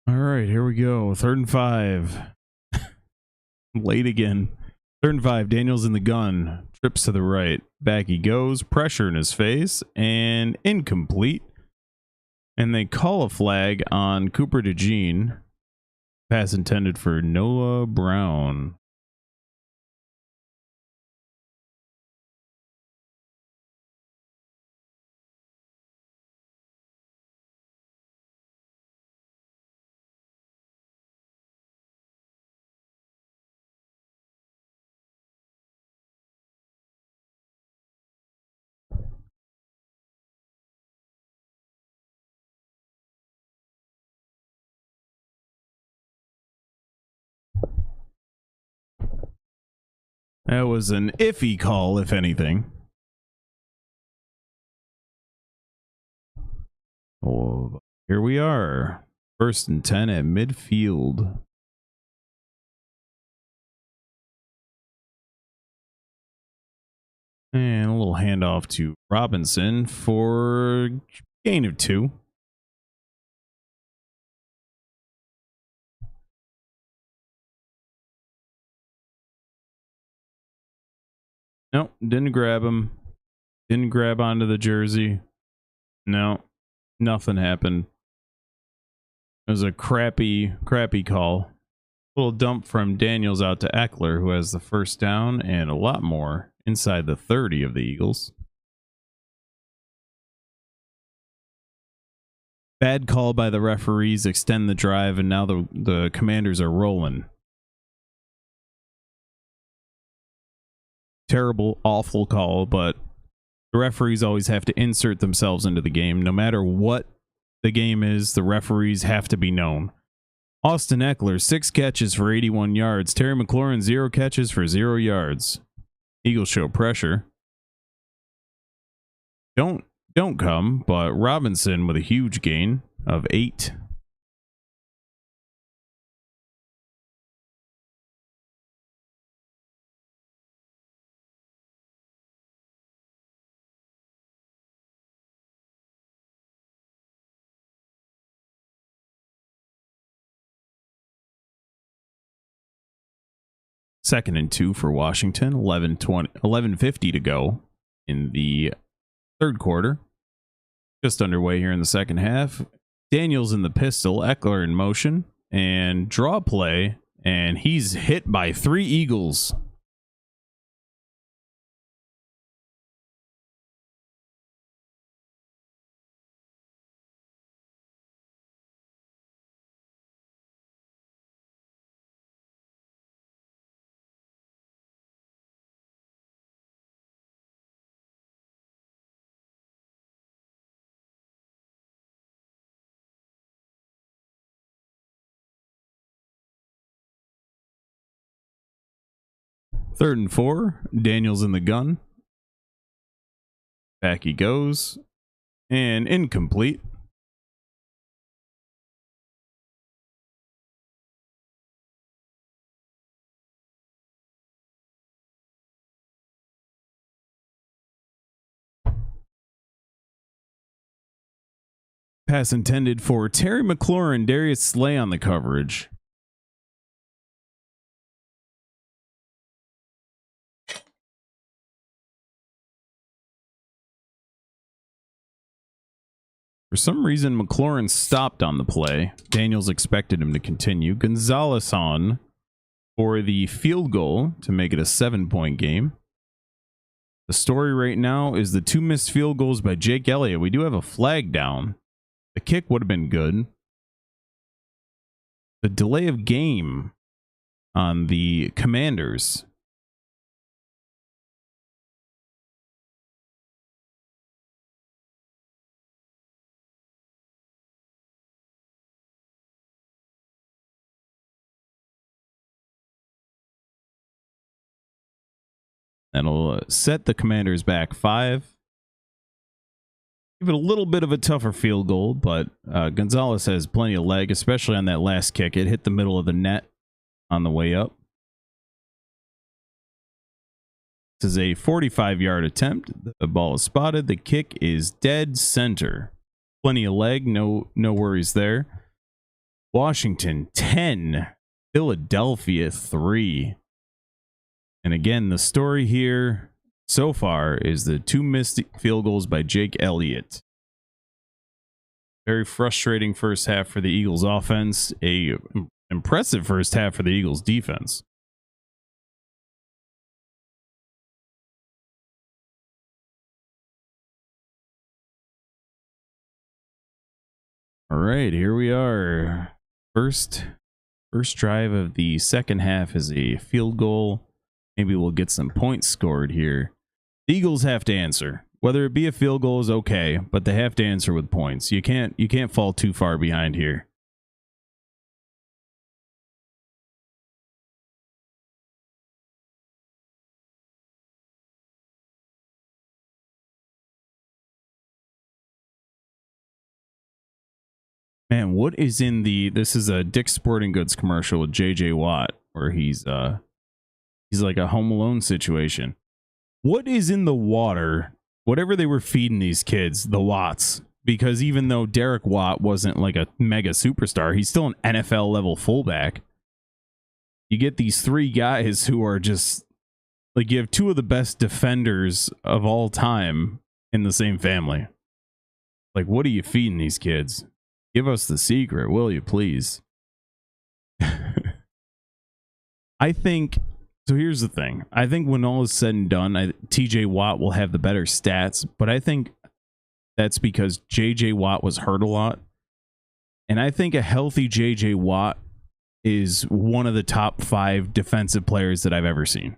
All right, here we go. 3rd and 5. Late again. 3rd and 5. Daniels in the gun. Trips to the right. Back he goes. Pressure in his face. And incomplete. And they call a flag on Cooper DeJean. Pass intended for Noah Brown. That was an iffy call, if anything. Oh, here we are. 1st and 10 at midfield. And a little handoff to Robinson for gain of 2. Nope, didn't grab him. Didn't grab onto the jersey. No, nothing happened. It was a crappy call. Little dump from Daniels out to Eckler, who has the 1st down and a lot more inside the 30 of the Eagles. Bad call by the referees, extend the drive, and now the Commanders are rolling. Terrible, awful call, but the referees always have to insert themselves into the game. No matter what the game is, the referees have to be known. Austin Eckler, 6 catches for 81 yards. Terry McLaurin, 0 catches for 0 yards. Eagles show pressure. Don't come, but Robinson with a huge gain of 8. Second and 2 for Washington. 11:50 to go in the 3rd quarter. Just underway here in the 2nd half. Daniels in the pistol, Eckler in motion, and draw play, and he's hit by 3 Eagles. Third and 4, Daniels in the gun. Back he goes, and incomplete. Pass intended for Terry McLaurin, Darius Slay on the coverage. For some reason, McLaurin stopped on the play. Daniels expected him to continue. Gonzalez on for the field goal to make it a 7-point game. The story right now is the 2 missed field goals by Jake Elliott. We do have a flag down. The kick would have been good. The delay of game on the Commanders. That'll set the Commanders back 5. Give it a little bit of a tougher field goal, but Gonzalez has plenty of leg, especially on that last kick. It hit the middle of the net on the way up. This is a 45-yard attempt. The ball is spotted. The kick is dead center. Plenty of leg, no worries there. Washington 10, Philadelphia 3. And again, the story here so far is the 2 missed field goals by Jake Elliott. Very frustrating first half for the Eagles offense. A impressive first half for the Eagles defense. All right, here we are. First drive of the second half is a field goal. Maybe we'll get some points scored here. The Eagles have to answer. Whether it be a field goal is okay, but they have to answer with points. You can't fall too far behind here. Man, what is in this is a Dick's Sporting Goods commercial with JJ Watt where he's like a Home Alone situation. What is in the water? Whatever they were feeding these kids, the Watts, because even though Derek Watt wasn't like a mega superstar, he's still an NFL level fullback. You get these 3 guys who are just like, you have 2 of the best defenders of all time in the same family. Like, what are you feeding these kids? Give us the secret, will you, please? I think, so here's the thing. I think when all is said and done, TJ Watt will have the better stats, but I think that's because JJ Watt was hurt a lot. And I think a healthy JJ Watt is one of the top 5 defensive players that I've ever seen.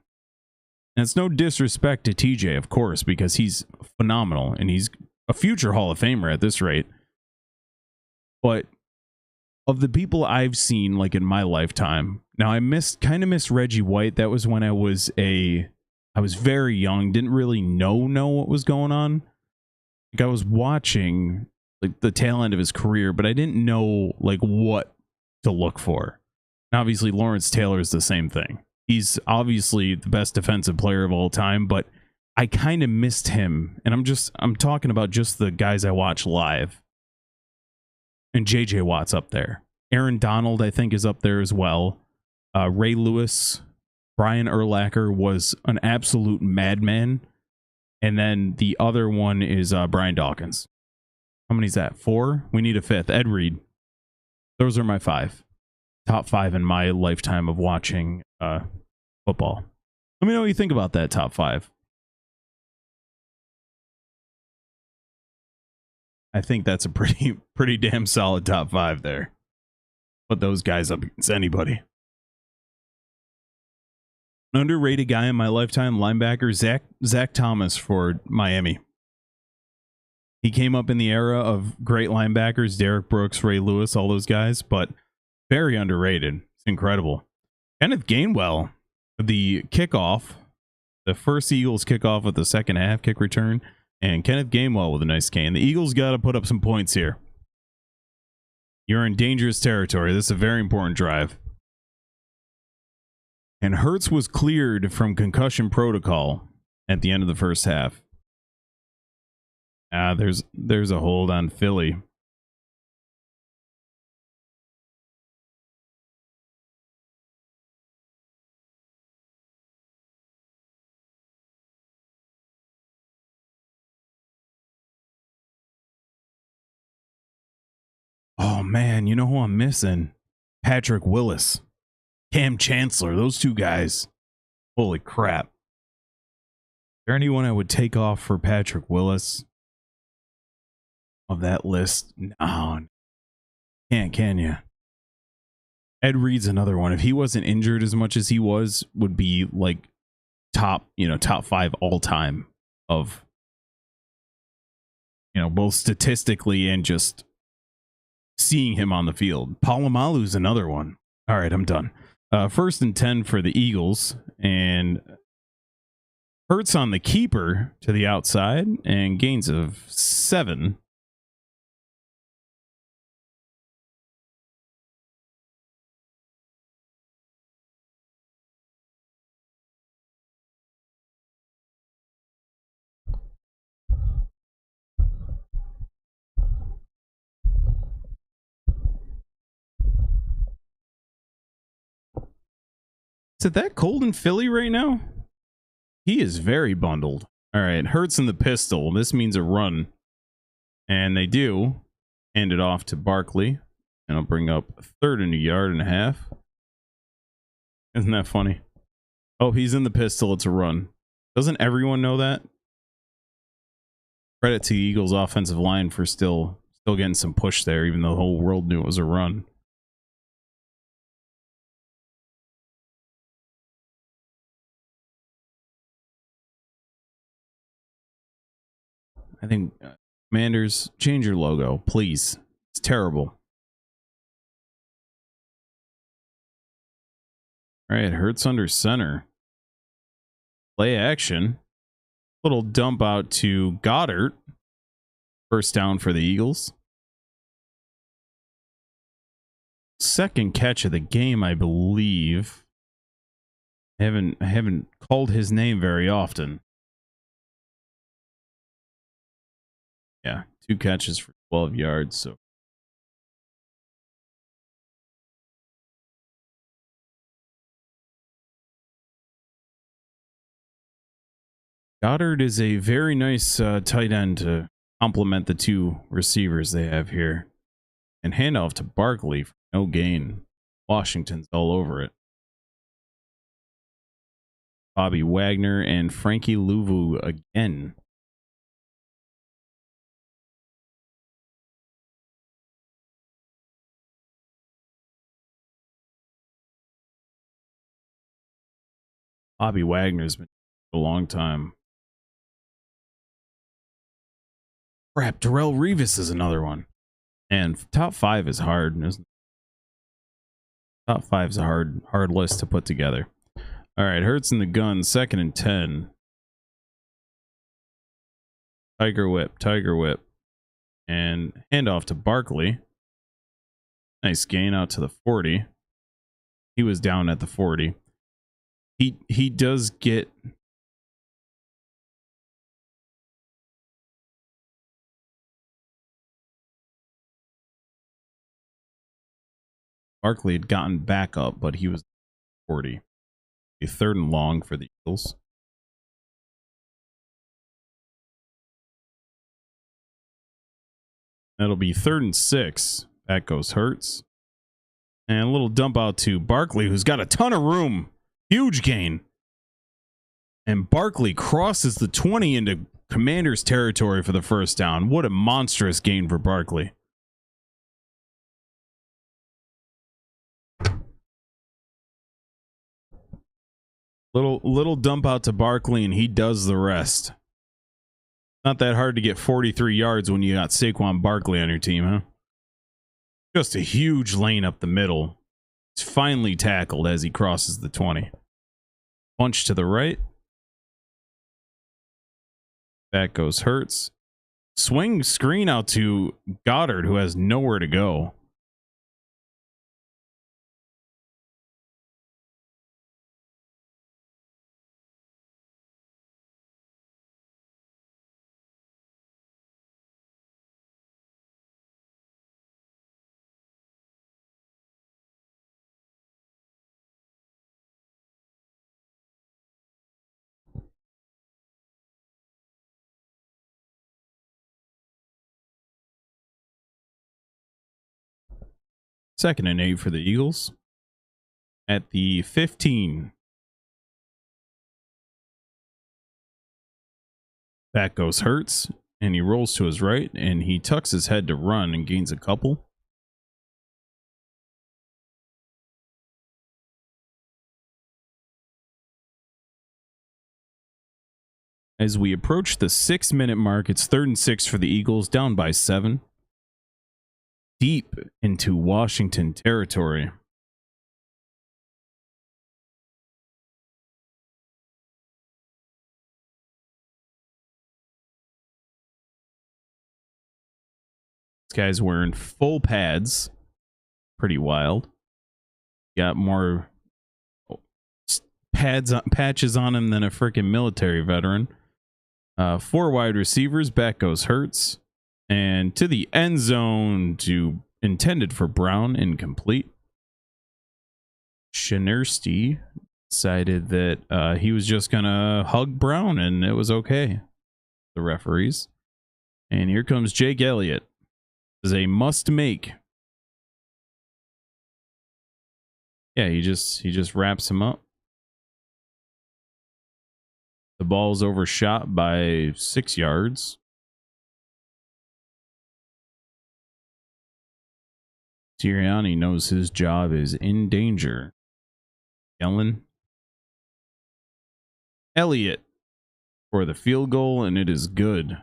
And it's no disrespect to TJ, of course, because he's phenomenal and he's a future Hall of Famer at this rate. But of the people I've seen, like in my lifetime, now I kind of missed Reggie White. That was when I was very young, didn't really know what was going on. Like, I was watching like the tail end of his career, but I didn't know like what to look for. And obviously, Lawrence Taylor is the same thing. He's obviously the best defensive player of all time, but I kind of missed him. And I'm talking about just the guys I watch live. And JJ Watt's up there. Aaron Donald, I think, is up there as well. Ray Lewis, Brian Urlacher was an absolute madman. And then the other one is Brian Dawkins. How many is that? 4? We need a 5th. Ed Reed. Those are my 5. Top 5 in my lifetime of watching football. Let me know what you think about that top 5. I think that's a pretty damn solid top 5 there. Put those guys up against anybody. An underrated guy in my lifetime, linebacker Zach Thomas for Miami. He came up in the era of great linebackers, Derek Brooks, Ray Lewis, all those guys, but very underrated. It's incredible. Kenneth Gainwell, the kickoff, the first Eagles kickoff with the second half kick return. And Kenneth Gainwell with a nice cane. The Eagles got to put up some points here. You're in dangerous territory. This is a very important drive. And Hurts was cleared from concussion protocol at the end of the first half. There's a hold on Philly. Oh, man, you know who I'm missing? Patrick Willis. Cam Chancellor. Those 2 guys. Holy crap. Is there anyone I would take off for Patrick Willis? Of that list? No. Can't, can you? Ed Reed's another one. If he wasn't injured as much as he was, would be like top 5 all time of, both statistically and just seeing him on the field. Palomalu's another one. All right, I'm done. 1st and 10 for the Eagles, and Hurts on the keeper to the outside, and gains of 7. Is it that cold in Philly right now? He is very bundled. All right, Hurts in the pistol. This means a run. And they do. Hand it off to Barkley. And I'll bring up 3rd and a yard and a half. Isn't that funny? Oh, he's in the pistol. It's a run. Doesn't everyone know that? Credit to the Eagles' offensive line for still getting some push there, even though the whole world knew it was a run. I think Commanders, change your logo, please. It's terrible. All right, Hurts under center. Play action. Little dump out to Goddard. First down for the Eagles. Second catch of the game, I believe. I haven't called his name very often. Yeah, 2 catches for 12 yards. So Goddard is a very nice tight end to complement the 2 receivers they have here. And handoff to Barkley for no gain. Washington's all over it. Bobby Wagner and Frankie Louvu again. Bobby Wagner's been a long time. Crap, Darrelle Revis is another one. And top 5 is hard, isn't it? Top 5 is a hard list to put together. All right, Hurts in the gun, 2nd and 10. Tiger whip. And handoff to Barkley. Nice gain out to the 40. He was down at the 40. He does get... Barkley had gotten back up, but he was 40. A 3rd and long for the Eagles. That'll be 3rd and 6. Back goes Hurts. And a little dump out to Barkley, who's got a ton of room. Huge gain. And Barkley crosses the 20 into Commanders territory for the first down. What a monstrous gain for Barkley. Little dump out to Barkley, and he does the rest. Not that hard to get 43 yards when you got Saquon Barkley on your team, huh? Just a huge lane up the middle. He's finally tackled as he crosses the 20. Bunch to the right. Back goes Hurts. Swing screen out to Goddard, who has nowhere to go. Second and 8 for the Eagles. At the 15. Back goes Hurts, and he rolls to his right, and he tucks his head to run and gains a couple. As we approach the 6-minute mark, it's 3rd and 6 for the Eagles, down by 7. Deep into Washington territory. This guy's wearing full pads. Pretty wild. Got more patches on him than a freaking military veteran. 4 wide receivers. Back goes Hurts. And to the end zone, intended for Brown, incomplete. Shinersty decided that he was just gonna hug Brown and it was okay. The referees. And here comes Jake Elliott. This is a must make. Yeah, he just wraps him up. The ball's overshot by 6 yards. Sirianni knows his job is in danger. Yellen. Elliott for the field goal, and it is good.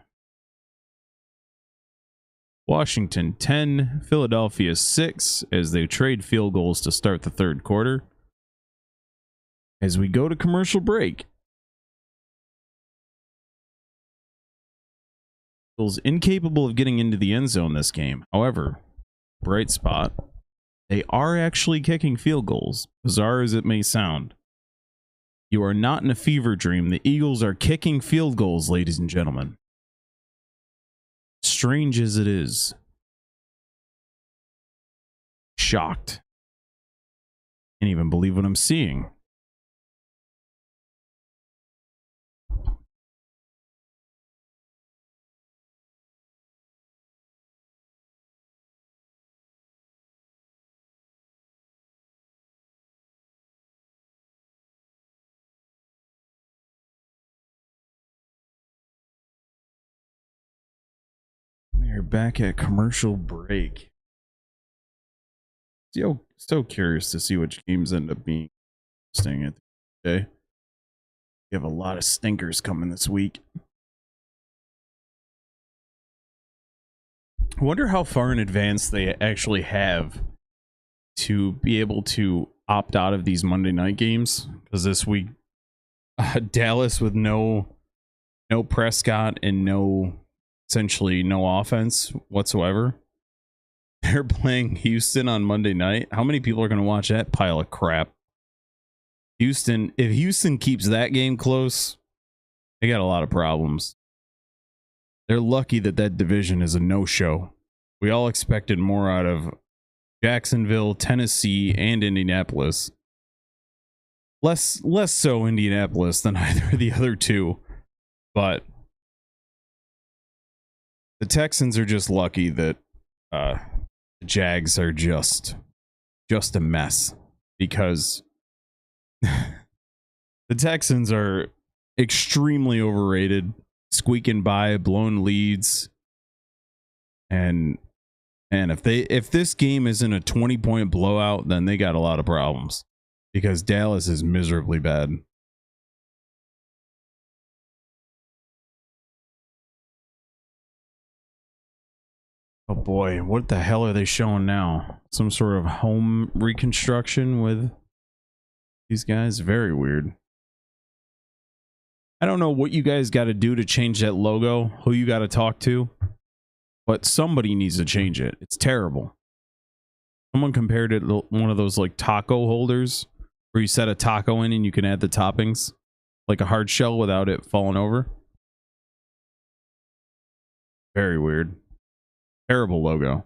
Washington 10, Philadelphia 6, as they trade field goals to start the third quarter. As we go to commercial break. Eagles incapable of getting into the end zone this game. However, bright spot, they are actually kicking field goals, bizarre as it may sound. You are not in a fever dream. The Eagles are kicking field goals, ladies and gentlemen. Strange as it is. Shocked. Can't even believe what I'm seeing. We're back at commercial break. So curious to see which games end up being interesting at the day. We have a lot of stinkers coming this week. I wonder how far in advance they actually have to be able to opt out of these Monday night games. Because this week, Dallas with no Prescott and essentially no offense whatsoever. They're playing Houston on Monday night. How many people are going to watch that pile of crap? If Houston keeps that game close, they got a lot of problems. They're lucky that division is a no-show. We all expected more out of Jacksonville, Tennessee, and Indianapolis. Less so Indianapolis than either of the other two. But the Texans are just lucky that the Jags are just a mess, because the Texans are extremely overrated, squeaking by, blowing leads, and if this game isn't a 20-point blowout, then they got a lot of problems, because Dallas is miserably bad. Oh boy, what the hell are they showing now? Some sort of home reconstruction with these guys? Very weird. I don't know what you guys got to do to change that logo, who you got to talk to, but somebody needs to change it. It's terrible. Someone compared it to one of those like taco holders where you set a taco in and you can add the toppings, like a hard shell without it falling over. Very weird. Terrible logo.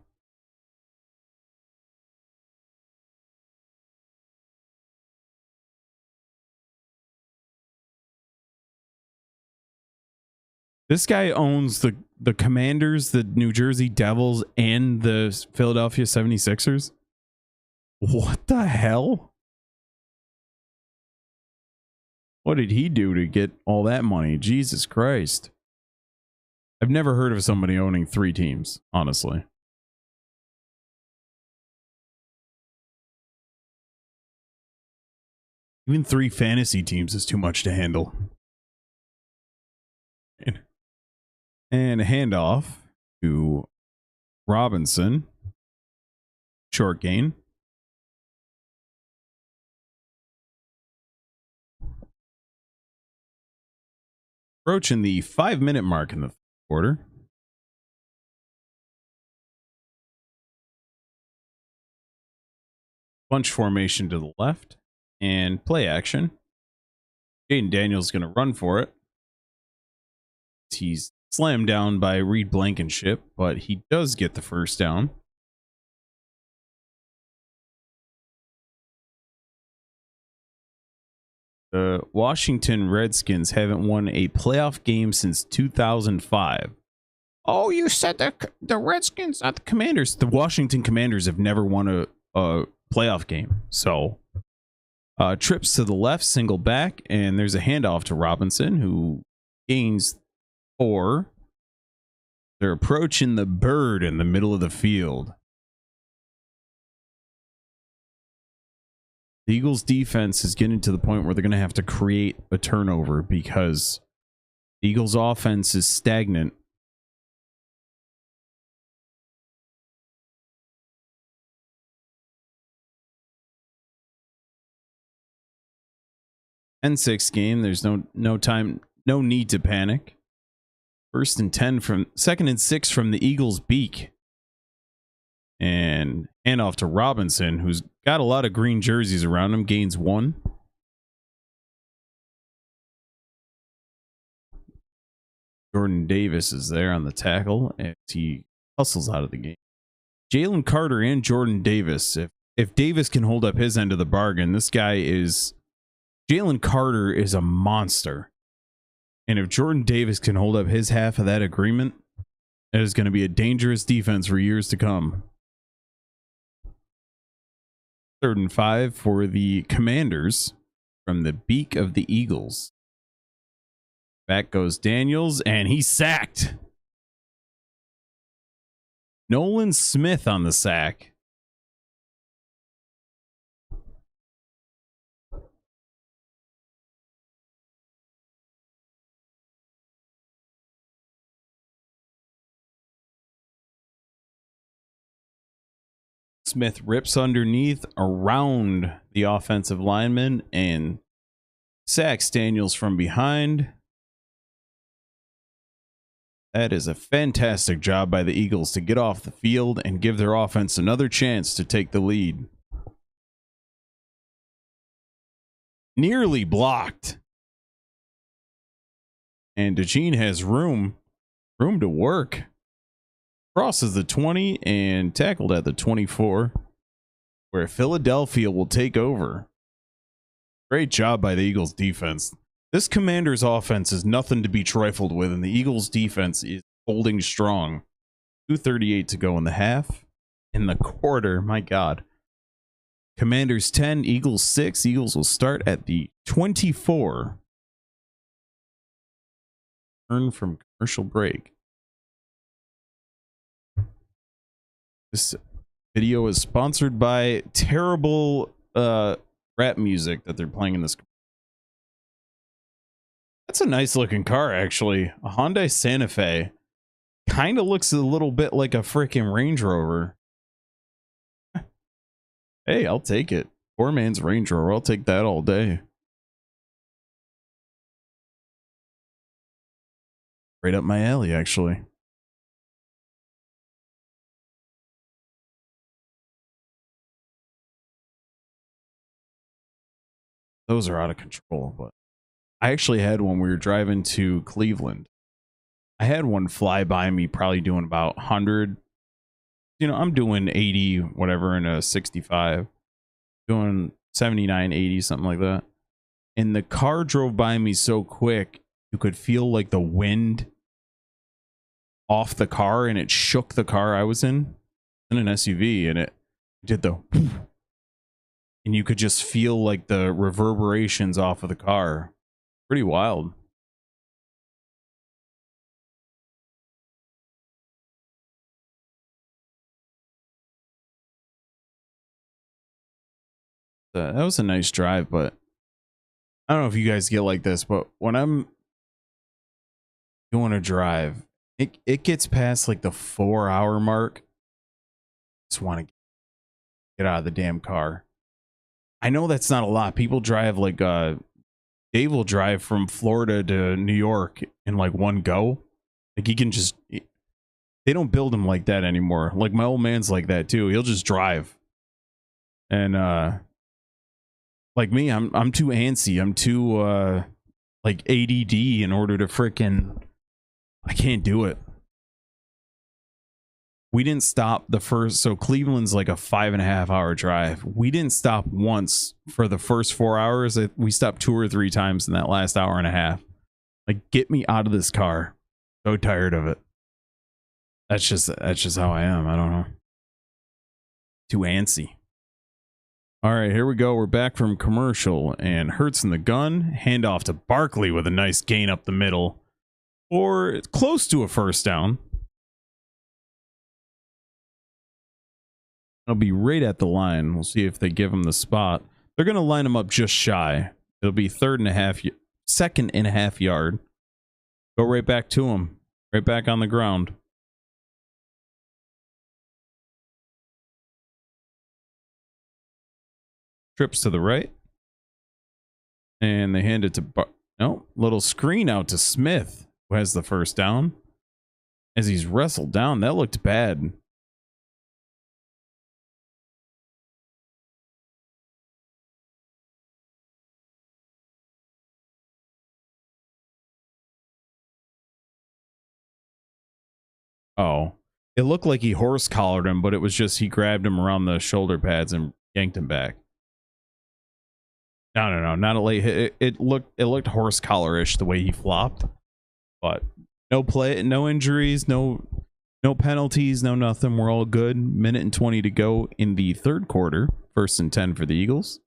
This guy owns the Commanders, the New Jersey Devils, and the Philadelphia 76ers. What the hell? What did he do to get all that money? Jesus Christ. I've never heard of somebody owning 3 teams, honestly. Even 3 fantasy teams is too much to handle. And a handoff to Robinson. Short gain. Approaching the 5-minute mark in the quarter. Bunch formation to the left. And play action. Jaden Daniels going to run for it. He's slammed down by Reed Blankenship, but he does get the first down. The Washington Redskins haven't won a playoff game since 2005. Oh, you said the Redskins, not the Commanders. The Washington Commanders have never won a playoff game. So, trips to the left, single back, and there's a handoff to Robinson, who gains 4. They're approaching the bird in the middle of the field. The Eagles defense is getting to the point where they're going to have to create a turnover because the Eagles offense is stagnant. And 6 game, there's no time, no need to panic. 1st and 10 from 2nd and 6 from the Eagles' beak. And handoff to Robinson, who's got a lot of green jerseys around him, gains 1. Jordan Davis is there on the tackle as he hustles out of the game. Jalen Carter and Jordan Davis. If Davis can hold up his end of the bargain, this guy is... Jalen Carter is a monster. And if Jordan Davis can hold up his half of that agreement, it is going to be a dangerous defense for years to come. 3rd and 5 for the Commanders from the beak of the Eagles. Back goes Daniels, and he's sacked. Nolan Smith on the sack. Smith rips underneath around the offensive lineman and sacks Daniels from behind. That is a fantastic job by the Eagles to get off the field and give their offense another chance to take the lead. Nearly blocked. And DeJean has room to work. Crosses the 20 and tackled at the 24, where Philadelphia will take over. Great job by the Eagles defense. This Commanders offense is nothing to be trifled with, and the Eagles defense is holding strong. 2:38 to go in the half. In the quarter, my God. Commanders 10, Eagles 6. Eagles will start at the 24. Turn from commercial break. This video is sponsored by terrible rap music that they're playing in this. That's a nice looking car, actually. A Hyundai Santa Fe. Kind of looks a little bit like a freaking Range Rover. Hey, I'll take it. Poor man's Range Rover. I'll take that all day. Right up my alley, actually. Those are out of control, but I actually had one. We were driving to Cleveland. I had one fly by me, probably doing about 100. You know, I'm doing 80, whatever, in a 65. Doing 79, 80, something like that. And the car drove by me so quick, you could feel like the wind off the car, and it shook the car I was in an SUV, and it did the... And you could just feel like the reverberations off of the car. Pretty wild. That was a nice drive, but I don't know if you guys get like this, but when I'm doing a drive, it gets past like the 4-hour mark. Just want to get out of the damn car. I know that's not a lot. People drive like Dave will drive from Florida to New York in like one go. Like he can just, they don't build him like that anymore. Like my old man's like that too. He'll just drive. And like me, I'm too antsy. I'm too like ADD in order to frickin', I can't do it. We didn't stop the first. So Cleveland's like a 5.5 hour drive. We didn't stop once for the first 4 hours. We stopped 2 or 3 times in that last hour and a half. Like, get me out of this car. So tired of it. That's just how I am. I don't know. Too antsy. All right, here we go. We're back from commercial, and Hurts in the gun. Handoff to Barkley with a nice gain up the middle, or close to a first down. It'll be right at the line. We'll see if they give him the spot. They're going to line him up just shy. It'll be 2.5 yard. Go right back to him. Right back on the ground. Trips to the right. And they hand it to little screen out to Smith, who has the first down. As he's wrestled down, that looked bad. Oh, it looked like he horse collared him, but it was just he grabbed him around the shoulder pads and yanked him back. No, not a late hit. It looked horse collar-ish the way he flopped, but no play, no injuries, no penalties, no nothing. We're all good. 1:20 to go in the third quarter. 1st and 10 for the Eagles.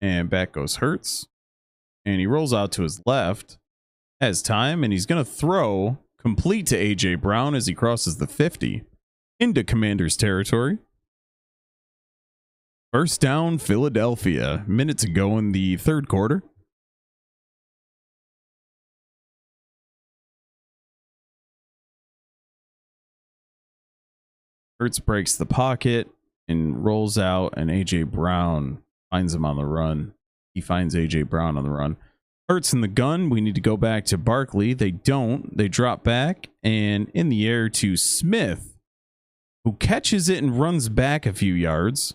And back goes Hurts, and he rolls out to his left. Has time, and he's going to throw complete to A.J. Brown as he crosses the 50 into Commander's territory. First down, Philadelphia. Minute to go in the third quarter. Hurts breaks the pocket and rolls out, and A.J. Brown finds him on the run. He finds A.J. Brown on the run. Hurts in the gun. We need to go back to Barkley. They don't. They drop back and in the air to Smith, who catches it and runs back a few yards.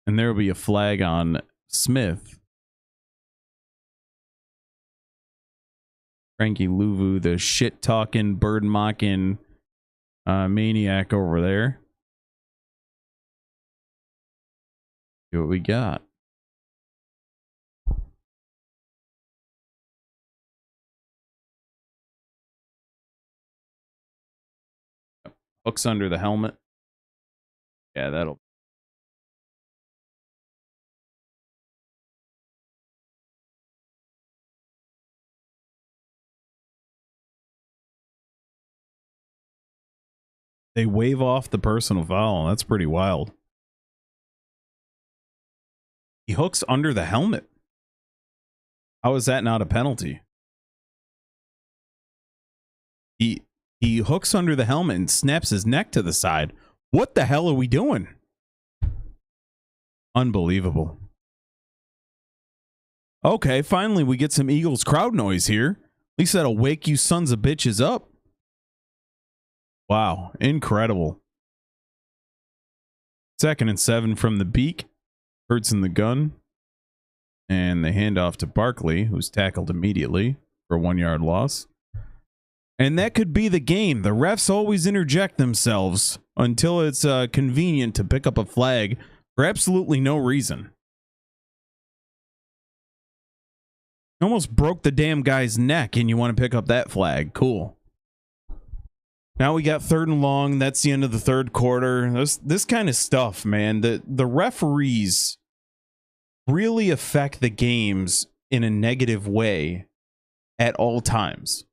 And there will be a flag on Smith. Frankie Louvu, the shit-talking, bird-mocking maniac over there. See what we got. Hooks under the helmet. Yeah, that'll. They wave off the personal foul. That's pretty wild. He hooks under the helmet. How is that not a penalty? He hooks under the helmet and snaps his neck to the side. What the hell are we doing? Unbelievable. Okay, finally we get some Eagles crowd noise here. At least that'll wake you sons of bitches up. Wow, incredible. 2nd and 7 from the beak. Hurts in the gun. And they hand off to Barkley, who's tackled immediately for a 1 yard loss. And that could be the game. The refs always interject themselves until it's convenient to pick up a flag for absolutely no reason. Almost broke the damn guy's neck, and you want to pick up that flag. Cool. Now we got 3rd and long. That's the end of the third quarter. This kind of stuff, man. The referees really affect the games in a negative way at all times.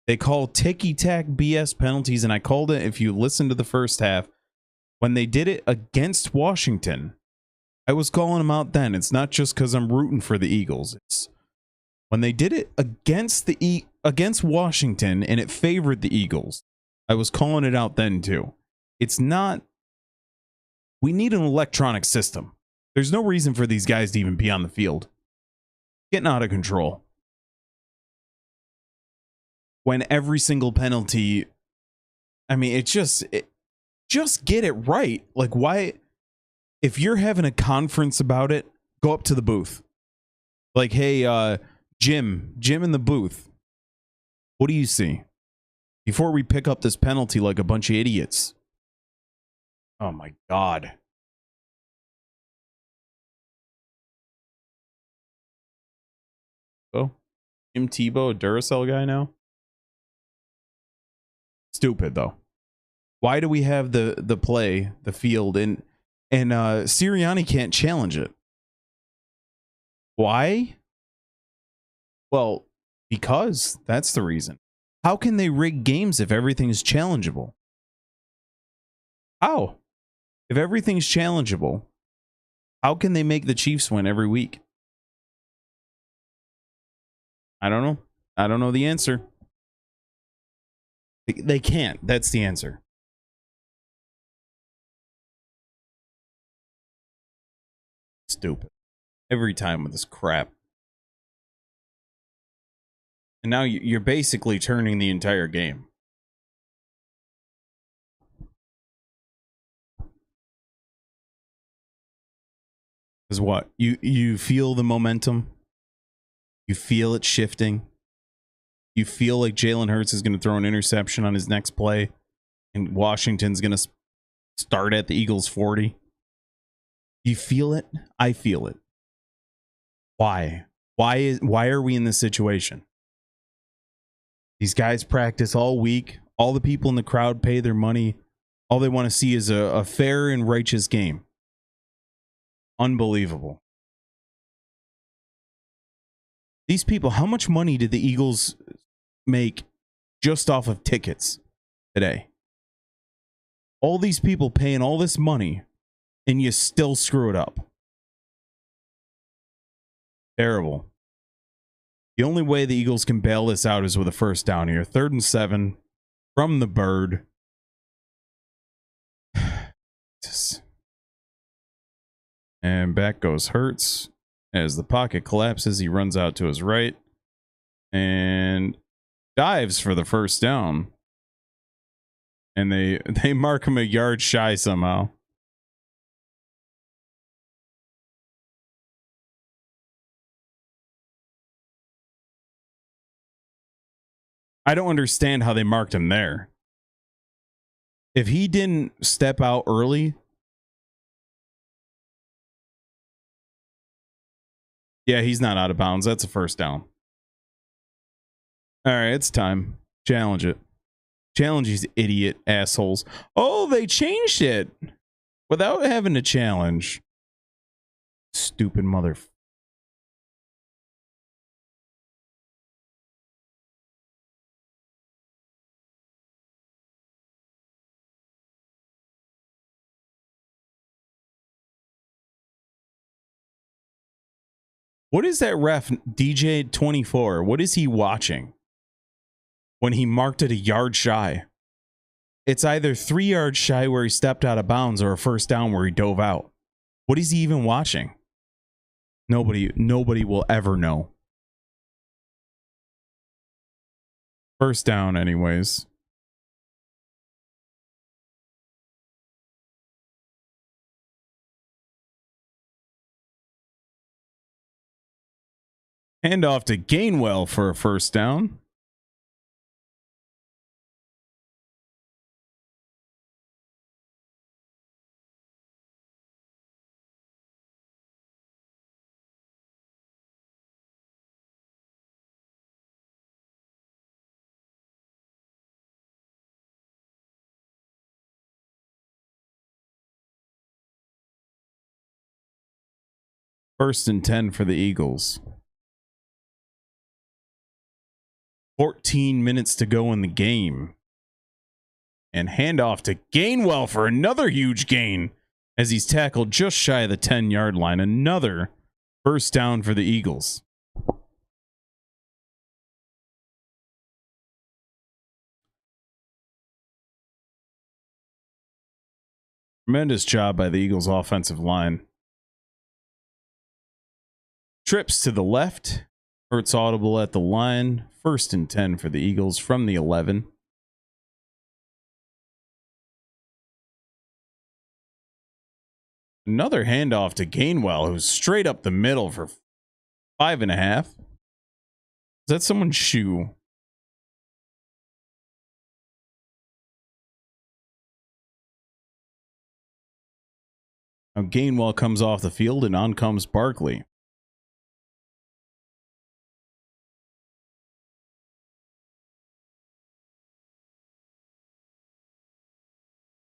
They call ticky-tack BS penalties, and I called it, if you listen to the first half, when they did it against Washington, I was calling them out then. It's not just because I'm rooting for the Eagles. It's when they did it against Washington, and it favored the Eagles. I was calling it out then, too. It's not... We need an electronic system. There's no reason for these guys to even be on the field. Getting out of control. When every single penalty, I mean, just get it right. Like, why, if you're having a conference about it, go up to the booth. Like, hey, Jim in the booth, what do you see? before we pick up this penalty like a bunch of idiots. Oh my God. Oh, Tim Tebow, a Duracell guy now? Stupid though. Why do we have the play, the field, and Sirianni can't challenge it? Why? Well, because that's the reason. How can they rig games if everything's challengeable? How? If everything's challengeable, how can they make the Chiefs win every week? I don't know. I don't know the answer. They can't. That's the answer. Stupid. Every time with this crap. And now you're basically turning the entire game. Is what? You feel the momentum? You feel it shifting? You feel like Jalen Hurts is going to throw an interception on his next play and Washington's going to start at the Eagles 40? You feel it? I feel it. Why? Why are we in this situation? These guys practice all week. All the people in the crowd pay their money. All they want to see is a fair and righteous game. Unbelievable. These people, how much money did the Eagles make just off of tickets today? All these people paying all this money, and you still screw it up. Terrible. The only way the Eagles can bail this out is with a first down here. 3rd and 7 from the bird. And back goes Hurts. As the pocket collapses, he runs out to his right and dives for the first down. And they mark him a yard shy somehow. I don't understand how they marked him there. If he didn't step out early, yeah, he's not out of bounds. That's a first down. All right, it's time. Challenge it. Challenge these idiot assholes. Oh, they changed it without having to challenge. Stupid mother. What is that ref, DJ24? What is he watching when he marked it a yard shy? It's either 3 yards shy where he stepped out of bounds or a first down where he dove out. What is he even watching? Nobody will ever know. First down anyways. Hand off to Gainwell for a first down. First and 10 for the Eagles. 14 minutes to go in the game. And handoff to Gainwell for another huge gain as he's tackled just shy of the 10-yard line. Another first down for the Eagles. Tremendous job by the Eagles offensive line. Trips to the left. Hurts audible at the line. First and 10 for the Eagles from the 11. Another handoff to Gainwell, who's straight up the middle for 5.5. Is that someone's shoe? Now Gainwell comes off the field and on comes Barkley.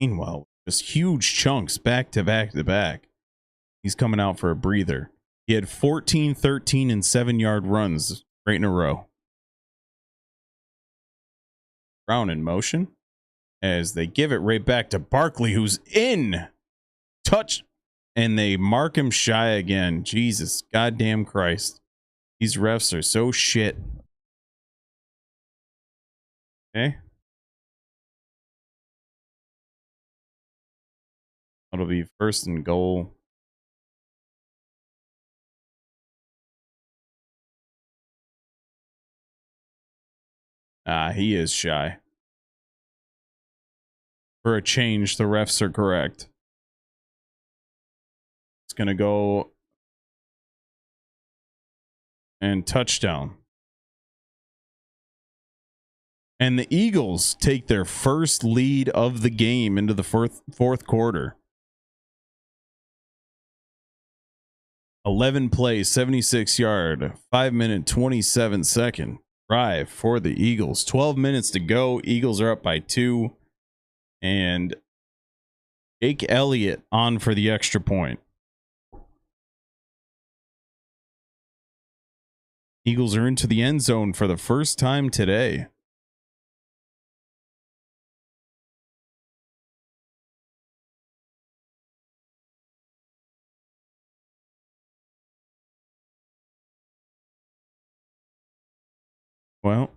Gainwell, just huge chunks back to back to back. He's coming out for a breather. He had 14, 13, and 7-yard runs right in a row. Brown in motion as they give it right back to Barkley, who's in. Touch. And they mark him shy again. Jesus, goddamn Christ. These refs are so shit. Okay. It'll be 1st and goal. He is shy. For a change, the refs are correct. It's going to go and touchdown. And the Eagles take their first lead of the game into the fourth quarter. 11 plays, 76-yard, 5-minute, 27-second drive for the Eagles. 12 minutes to go. Eagles are up by 2. And Jake Elliott on for the extra point. Eagles are into the end zone for the first time today. Well,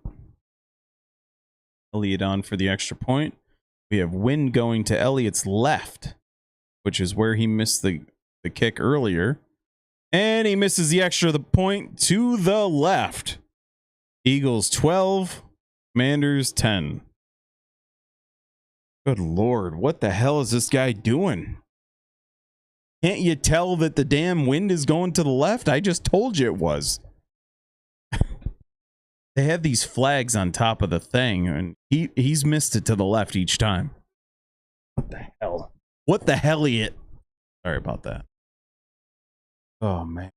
Elliott on for the extra point. We have Wynn going to Elliott's left, which is where he missed the kick earlier. And he misses the extra point to the left. Eagles 12, Commanders 10. Good Lord, what the hell is this guy doing? Can't you tell that the damn wind is going to the left? I just told you it was. They have these flags on top of the thing, and he's missed it to the left each time. What the hell? What the hell, Elliot? Sorry about that. Oh, man.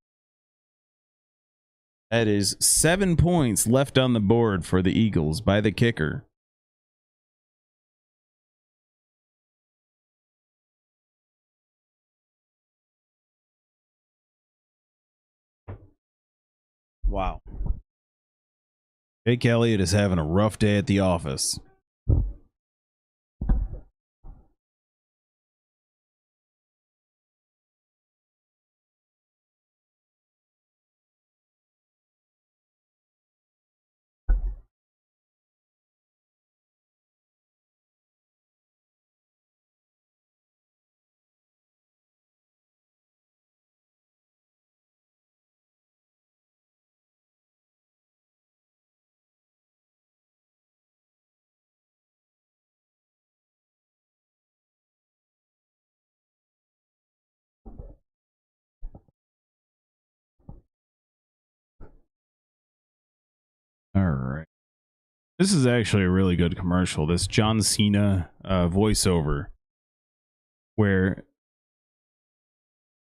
That is 7 points left on the board for the Eagles by the kicker. Wow. Jake Elliott is having a rough day at the office. All right. This is actually a really good commercial. This John Cena voiceover where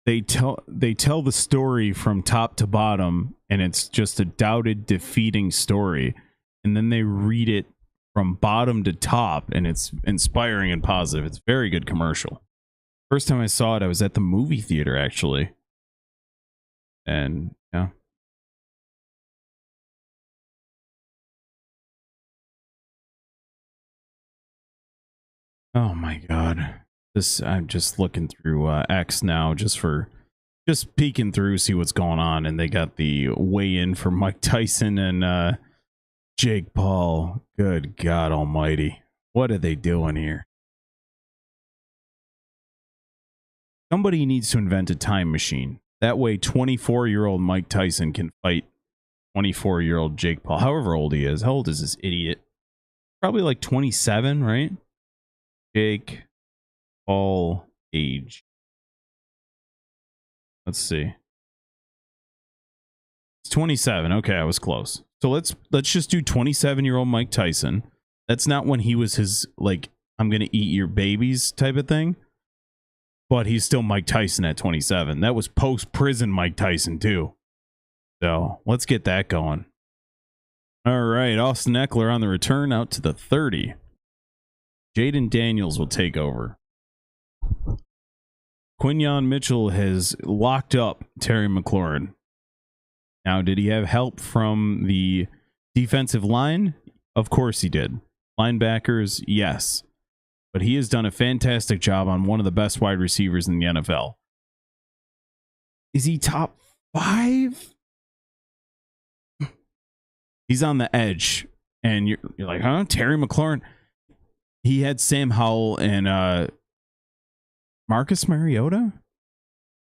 they tell the story from top to bottom, and it's just a doubted, defeating story. And then they read it from bottom to top, and it's inspiring and positive. It's a very good commercial. First time I saw it, I was at the movie theater, actually. And, yeah. Oh my god. I'm just looking through X now just peeking through, see what's going on, and they got the weigh-in for Mike Tyson and Jake Paul. Good God almighty. What are they doing here? Somebody needs to invent a time machine. That way 24-year-old Mike Tyson can fight 24-year-old Jake Paul, however old he is. How old is this idiot? Probably like 27, right? Jake Paul age. Let's see. It's 27. Okay, I was close. So let's just do 27-year-old Mike Tyson. That's not when he was his, like, I'm gonna eat your babies type of thing. but he's still Mike Tyson at 27. That was post-prison Mike Tyson, too. So let's get that going. All right, Austin Eckler on the return out to the 30. Jaden Daniels will take over. Quinyon Mitchell has locked up Terry McLaurin. Now, did he have help from the defensive line? Of course he did. Linebackers, yes. But he has done a fantastic job on one of the best wide receivers in the NFL. Is he top 5? He's on the edge. And you're like, huh? Terry McLaurin? He had Sam Howell and Marcus Mariota?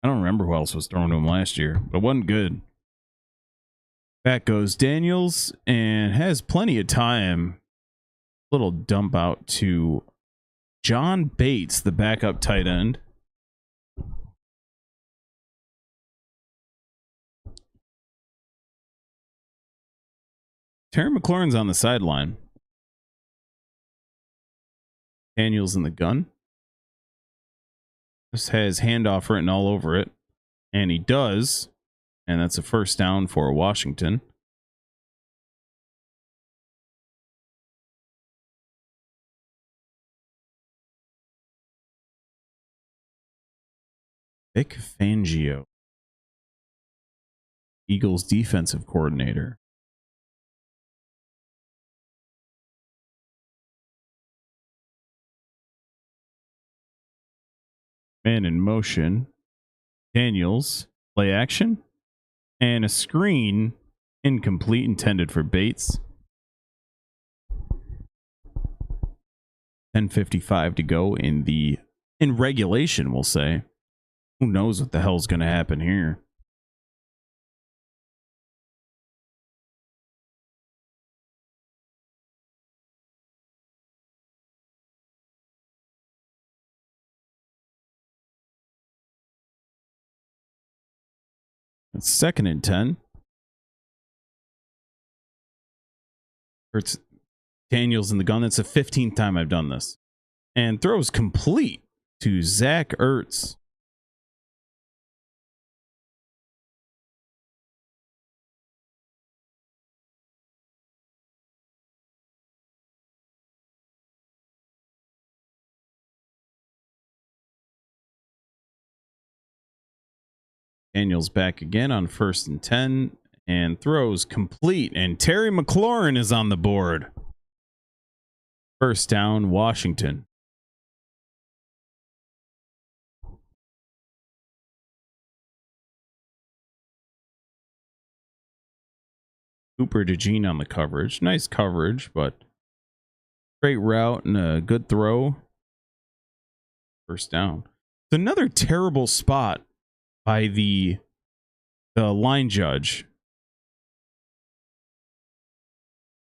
I don't remember who else was throwing to him last year, but it wasn't good. Back goes Daniels and has plenty of time. Little dump out to John Bates, the backup tight end. Terry McLaurin's on the sideline. Daniels in the gun. This has handoff written all over it. And he does. And that's a first down for Washington. Vic Fangio, Eagles defensive coordinator. Man in motion. Daniels, play action. And a screen, incomplete, intended for Bates. 10:55 to go in regulation, we'll say. Who knows what the hell's going to happen here? It's 2nd and 10. It's Daniels in the gun. That's the 15th time I've done this. And throws complete to Zach Ertz. Daniels back again on 1st and 10 and throws complete. And Terry McLaurin is on the board. First down, Washington. Cooper DeJean on the coverage. Nice coverage, but great route and a good throw. First down. It's another terrible spot by the line judge.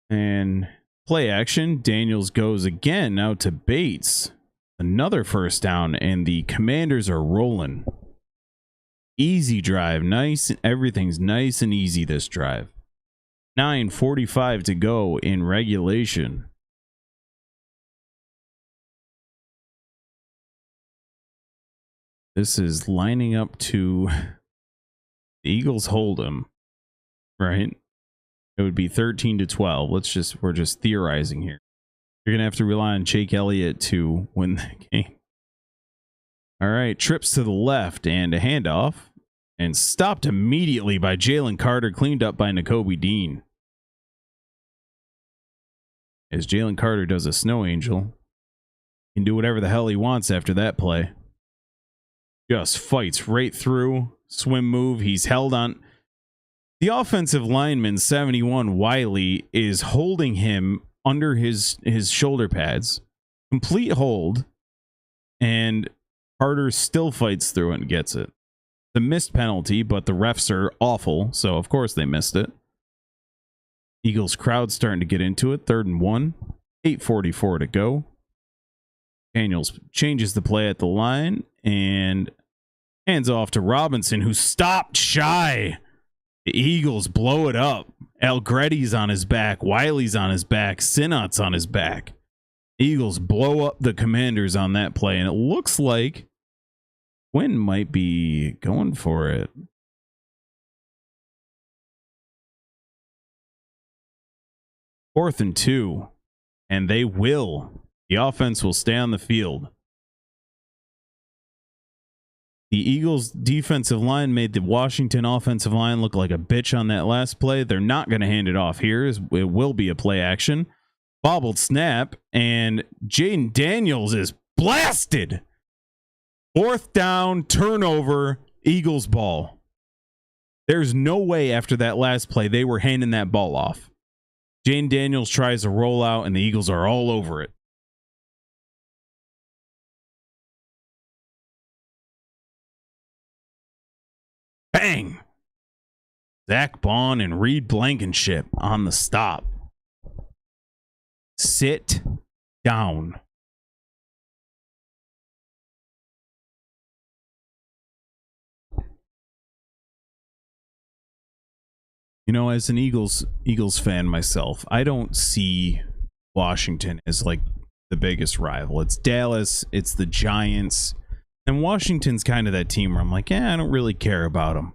And play action. Daniels goes again out to Bates. Another first down, and the Commanders are rolling. Easy drive. Nice. Everything's nice and easy this drive. 9:45 to go in regulation. This is lining up to the Eagles hold him, right? It would be 13-12. We're just theorizing here. You're going to have to rely on Jake Elliott to win the game. All right, trips to the left and a handoff. And stopped immediately by Jalen Carter, cleaned up by Nakobe Dean. As Jalen Carter does a snow angel. He can do whatever the hell he wants after that play. Just fights right through. Swim move. He's held on. The offensive lineman, 71, Wiley, is holding him under his shoulder pads. Complete hold. And Carter still fights through it and gets it. The missed penalty, but the refs are awful, so of course they missed it. Eagles crowd starting to get into it. 3rd and 1. 8:44 to go. Daniels changes the play at the line and hands off to Robinson, who stopped shy. The Eagles blow it up. Algretti's on his back. Wiley's on his back. Sinot's on his back. Eagles blow up the Commanders on that play, and it looks like Quinn might be going for it. Fourth and 2. And they will. The offense will stay on the field. The Eagles' defensive line made the Washington offensive line look like a bitch on that last play. They're not going to hand it off here. It will be a play action. Bobbled snap, and Jaden Daniels is blasted. Fourth down, turnover, Eagles ball. There's no way after that last play they were handing that ball off. Jaden Daniels tries to roll out, and the Eagles are all over it. Bang! Zach Bond and Reed Blankenship on the stop. Sit down. You know, as an Eagles fan myself, I don't see Washington as like the biggest rival. It's Dallas, it's the Giants, and Washington's kind of that team where I'm like, I don't really care about them.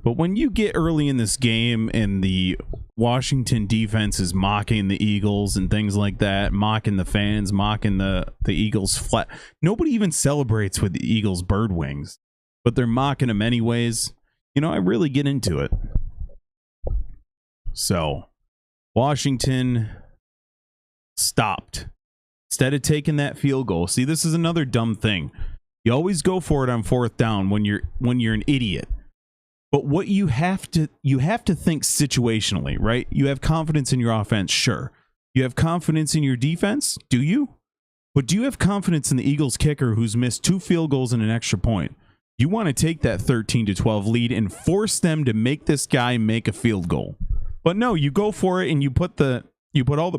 But when you get early in this game and the Washington defense is mocking the Eagles and things like that, mocking the fans, mocking the Eagles flat, nobody even celebrates with the Eagles bird wings, but they're mocking them anyways. You know, I really get into it. So, Washington stopped. Instead of taking that field goal. See, this is another dumb thing. You always go for it on fourth down when you're an idiot. But what you have to think situationally, right? You have confidence in your offense, sure. You have confidence in your defense, do you? But do you have confidence in the Eagles kicker who's missed 2 field goals and an extra point? You want to take that 13-12 lead and force them to make this guy make a field goal. But no, you go for it and you put all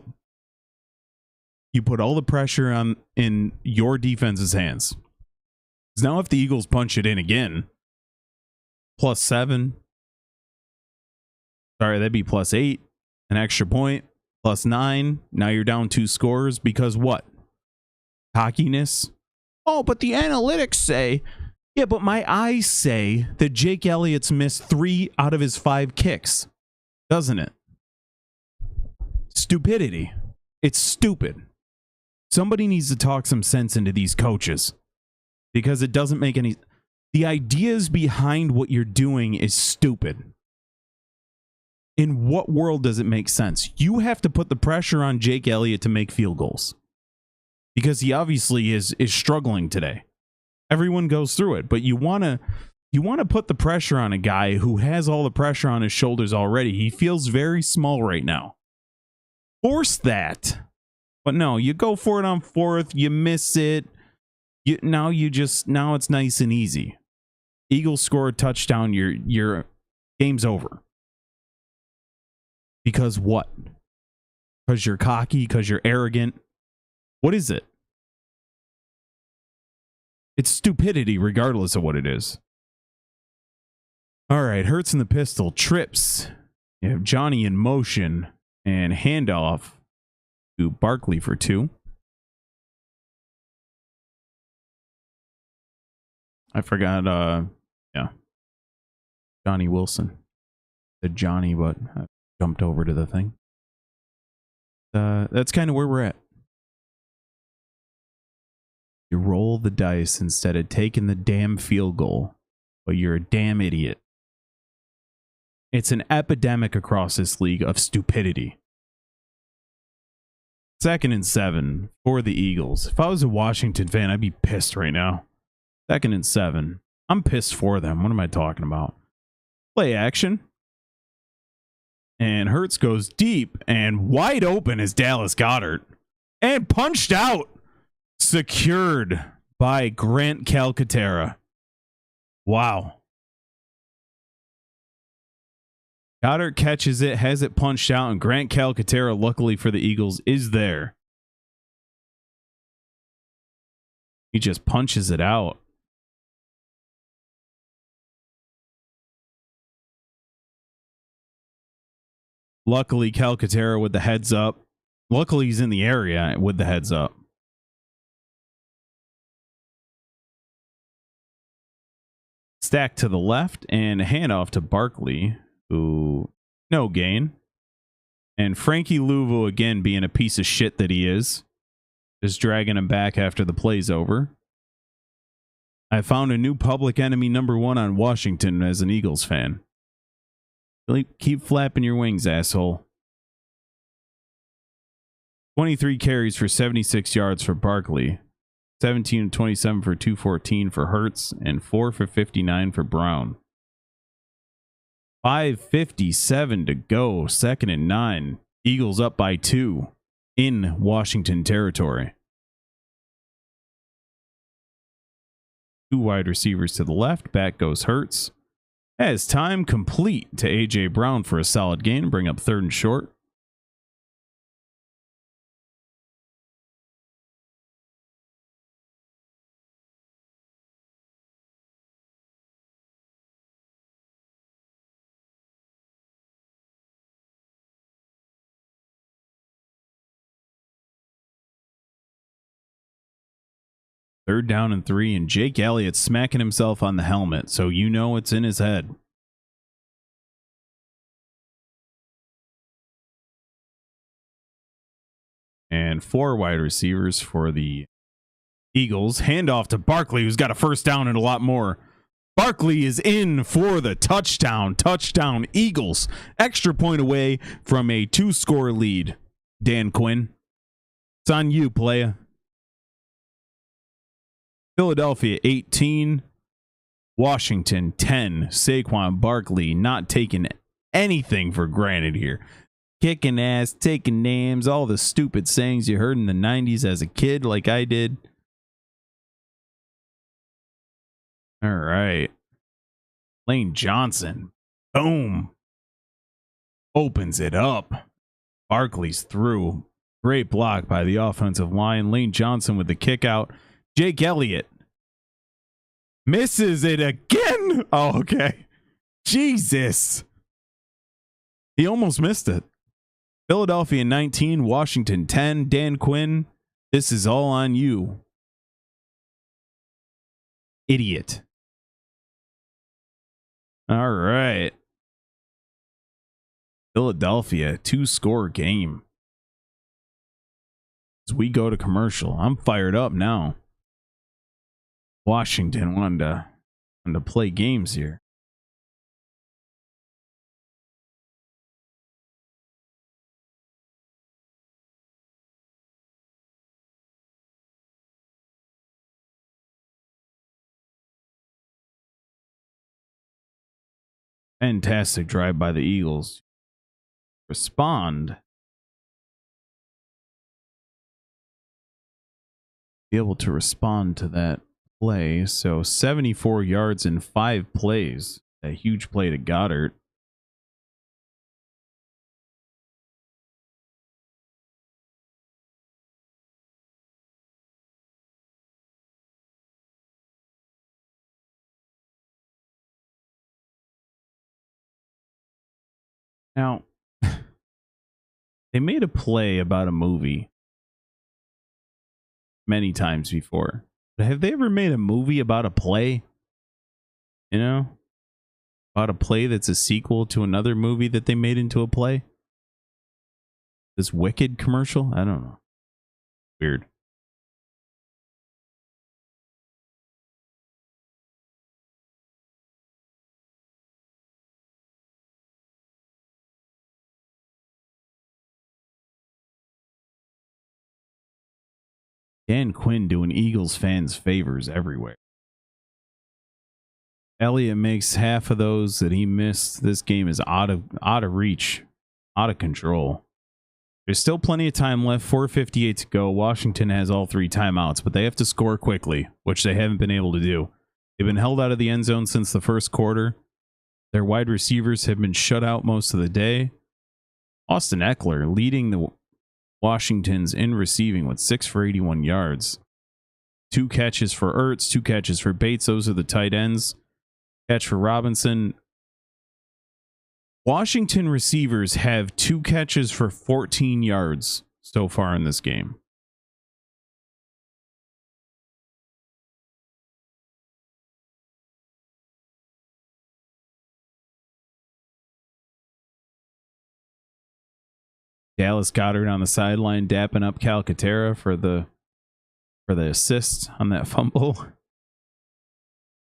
the pressure on in your defense's hands. Because now if the Eagles punch it in again, +7. Sorry, that'd be +8. An extra point, +9. Now you're down 2 scores because what? Cockiness? Oh, but the analytics say, yeah, but my eyes say that Jake Elliott's missed 3 out of his 5 kicks. Doesn't it? Stupidity. It's stupid. Somebody needs to talk some sense into these coaches because it doesn't make any. The ideas behind what you're doing is stupid. In what world does it make sense? You have to put the pressure on Jake Elliott to make field goals because he obviously is struggling today. Everyone goes through it, but you want to put the pressure on a guy who has all the pressure on his shoulders already. He feels very small right now. Force that. But no, you go for it on fourth, you miss it. Now it's nice and easy. Eagles score a touchdown, your game's over. Because what? Because you're cocky, because you're arrogant. What is it? It's stupidity regardless of what it is. All right, Hurts in the pistol, trips. You have Johnny in motion and handoff to Barkley for 2. I forgot, Johnny Wilson. Said Johnny, but I jumped over to the thing. That's kind of where we're at. You roll the dice instead of taking the damn field goal, but you're a damn idiot. It's an epidemic across this league of stupidity. 2nd and 7 for the Eagles. If I was a Washington fan, I'd be pissed right now. 2nd and 7. I'm pissed for them. What am I talking about? Play action. And Hurts goes deep and wide open is Dallas Goedert. And punched out. Secured by Grant Calcaterra. Wow. Goddard catches it, has it punched out, and Grant Calcaterra, luckily for the Eagles, is there. He just punches it out. Luckily, Calcaterra with the heads up. Luckily, he's in the area with the heads up. Stack to the left and a handoff to Barkley, who no gain. And Frankie Louvu again being a piece of shit that he is. Just dragging him back after the play's over. I found a new public enemy #1 on Washington as an Eagles fan. Keep flapping your wings, asshole. 23 carries for 76 yards for Barkley. 17 of 27 for 214 for Hurts. And 4 for 59 for Brown. 5:57 to go. 2nd and 9. Eagles up by 2 in Washington territory. 2 wide receivers to the left. Back goes Hurts. As time complete to A.J. Brown for a solid gain. Bring up 3rd and short. Third down and 3, and Jake Elliott smacking himself on the helmet, so you know it's in his head. And 4 wide receivers for the Eagles. Handoff to Barkley, who's got a first down and a lot more. Barkley is in for the touchdown. Touchdown, Eagles. Extra point away from a 2-score lead. Dan Quinn, it's on you, playa. Philadelphia 18, Washington 10. Saquon Barkley not taking anything for granted here. Kicking ass, taking names, all the stupid sayings you heard in the 90s as a kid like I did. All right. Lane Johnson. Boom. Opens it up. Barkley's through. Great block by the offensive line. Lane Johnson with the kick out. Jake Elliott misses it again. Oh, okay. Jesus. He almost missed it. Philadelphia 19, Washington 10. Dan Quinn, this is all on you. Idiot. All right. Philadelphia, 2-score game. As we go to commercial, I'm fired up now. Washington wanted to play games here. Fantastic drive by the Eagles. Respond. Be able to respond to that play. So 74 yards in 5 plays. A huge play to Goddard. Now, they made a play about a movie many times before. But have they ever made a movie about a play? You know? About a play that's a sequel to another movie that they made into a play? This Wicked commercial? I don't know. Weird. Dan Quinn doing Eagles fans favors everywhere. Elliott makes half of those that he missed. This game is out of reach, out of control. There's still plenty of time left. 4:58 to go. Washington has all 3 timeouts, but they have to score quickly, which they haven't been able to do. They've been held out of the end zone since the first quarter. Their wide receivers have been shut out most of the day. Austin Eckler leading the Washington's in receiving with 6 for 81 yards. 2 catches for Ertz, 2 catches for Bates. Those are the tight ends. Catch for Robinson. Washington receivers have 2 catches for 14 yards so far in this game. Dallas Goedert on the sideline dapping up Calcaterra for the assist on that fumble.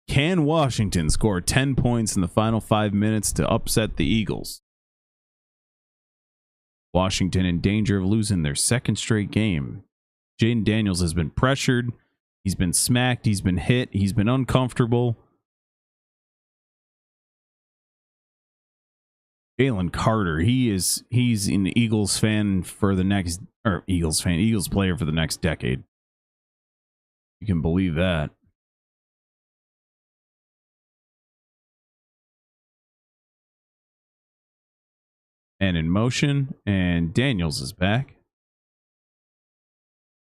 Can Washington score 10 points in the final 5 minutes to upset the Eagles? Washington in danger of losing their second straight game. Jaden Daniels has been pressured. He's been smacked. He's been hit. He's been uncomfortable. Jalen Carter, he's an Eagles fan for the next, or Eagles player for the next decade. You can believe that. And in motion, and Daniels is back.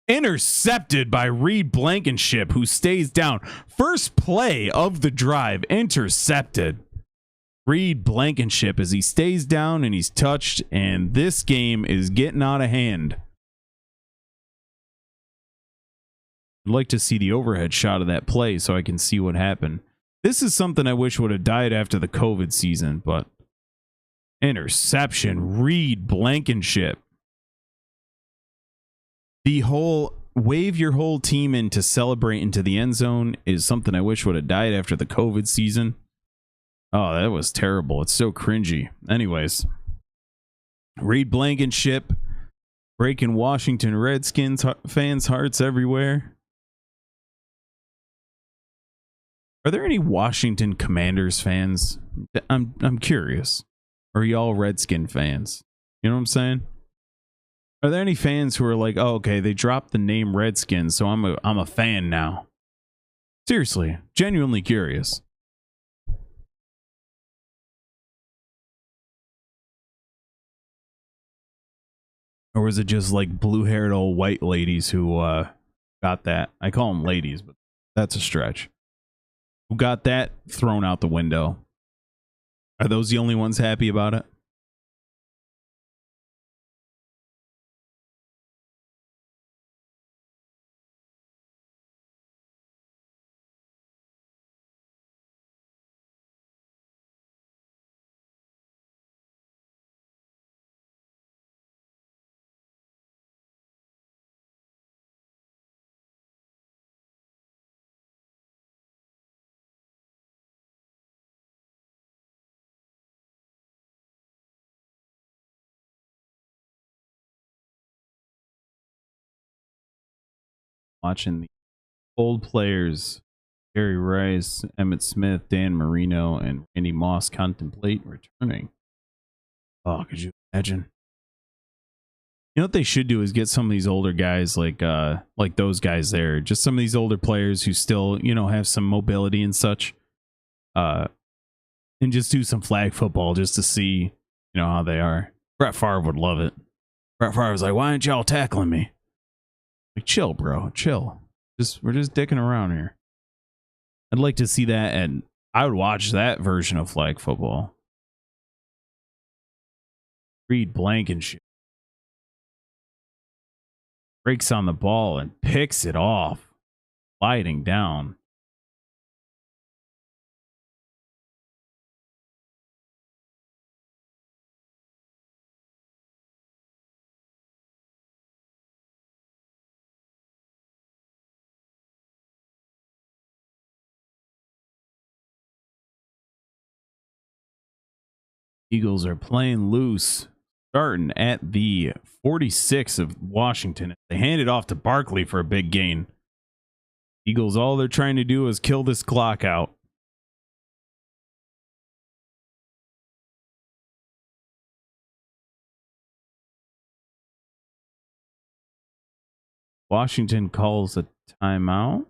Intercepted by Reed Blankenship, who stays down. First play of the drive, intercepted. Reed Blankenship as he stays down and he's touched, and this game is getting out of hand. I'd like to see the overhead shot of that play so I can see what happened. This is something I wish would have died after the COVID season, but interception, Reed Blankenship. The whole wave your whole team in to celebrate into the end zone is something I wish would have died after the COVID season. Oh, that was terrible. It's so cringy. Anyways, Reed Blankenship breaking Washington Redskins fans' hearts everywhere. Are there any Washington Commanders fans? I'm curious. Or are y'all Redskin fans? You know what I'm saying? Are there any fans who are like, oh, okay, they dropped the name Redskins, so I'm a fan now? Seriously, genuinely curious. Or was it just like blue-haired old white ladies who got that? I call them ladies, but that's a stretch. Who got that thrown out the window? Are those the only ones happy about it? Watching the old players, Jerry Rice, Emmett Smith, Dan Marino, and Randy Moss contemplate returning. Oh, could you imagine? You know what they should do is get some of these older guys like those guys there. Just some of these older players who still, have some mobility and such. And just do some flag football just to see, how they are. Brett Favre would love it. Brett Favre was like, why aren't y'all tackling me? Like, chill, bro. Chill. We're just dicking around here. I'd like to see that, and I would watch that version of flag football. Reed Blankenship breaks on the ball and picks it off, sliding down. Eagles are playing loose, starting at the 46 of Washington. They hand it off to Barkley for a big gain. Eagles, all they're trying to do is kill this clock out. Washington calls a timeout.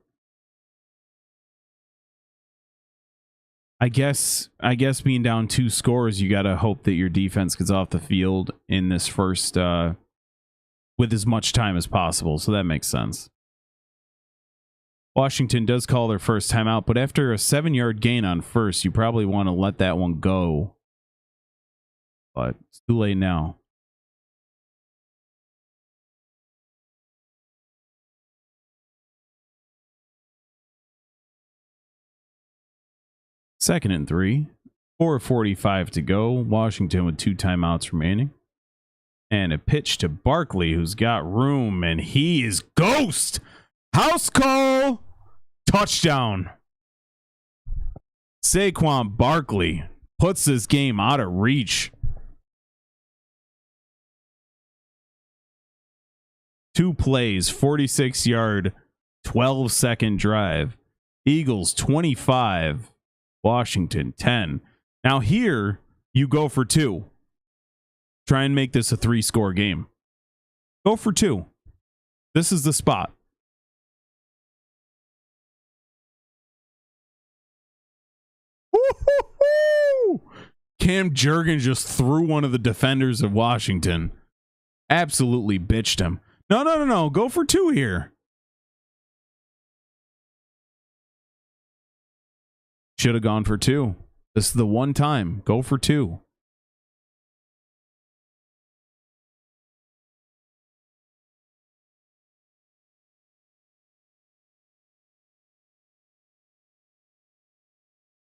I guess being down 2 scores, you got to hope that your defense gets off the field in this first with as much time as possible. So that makes sense. Washington does call their first timeout, but after a 7-yard gain on first, you probably want to let that one go. But it's too late now. Second and 3. 4:45 to go. Washington with 2 timeouts remaining. And a pitch to Barkley, who's got room, and he is ghost. House call. Touchdown. Saquon Barkley puts this game out of reach. 2 plays, 46-yard, 12-second drive. Eagles 25, Washington 10. Now here, you go for 2. Try and make this a 3-score game. Go for 2. This is the spot. Woo-hoo-hoo! Cam Jurgens just threw one of the defenders of Washington. Absolutely bitched him. No. Go for 2 here. Should have gone for 2. This is the one time. Go for 2.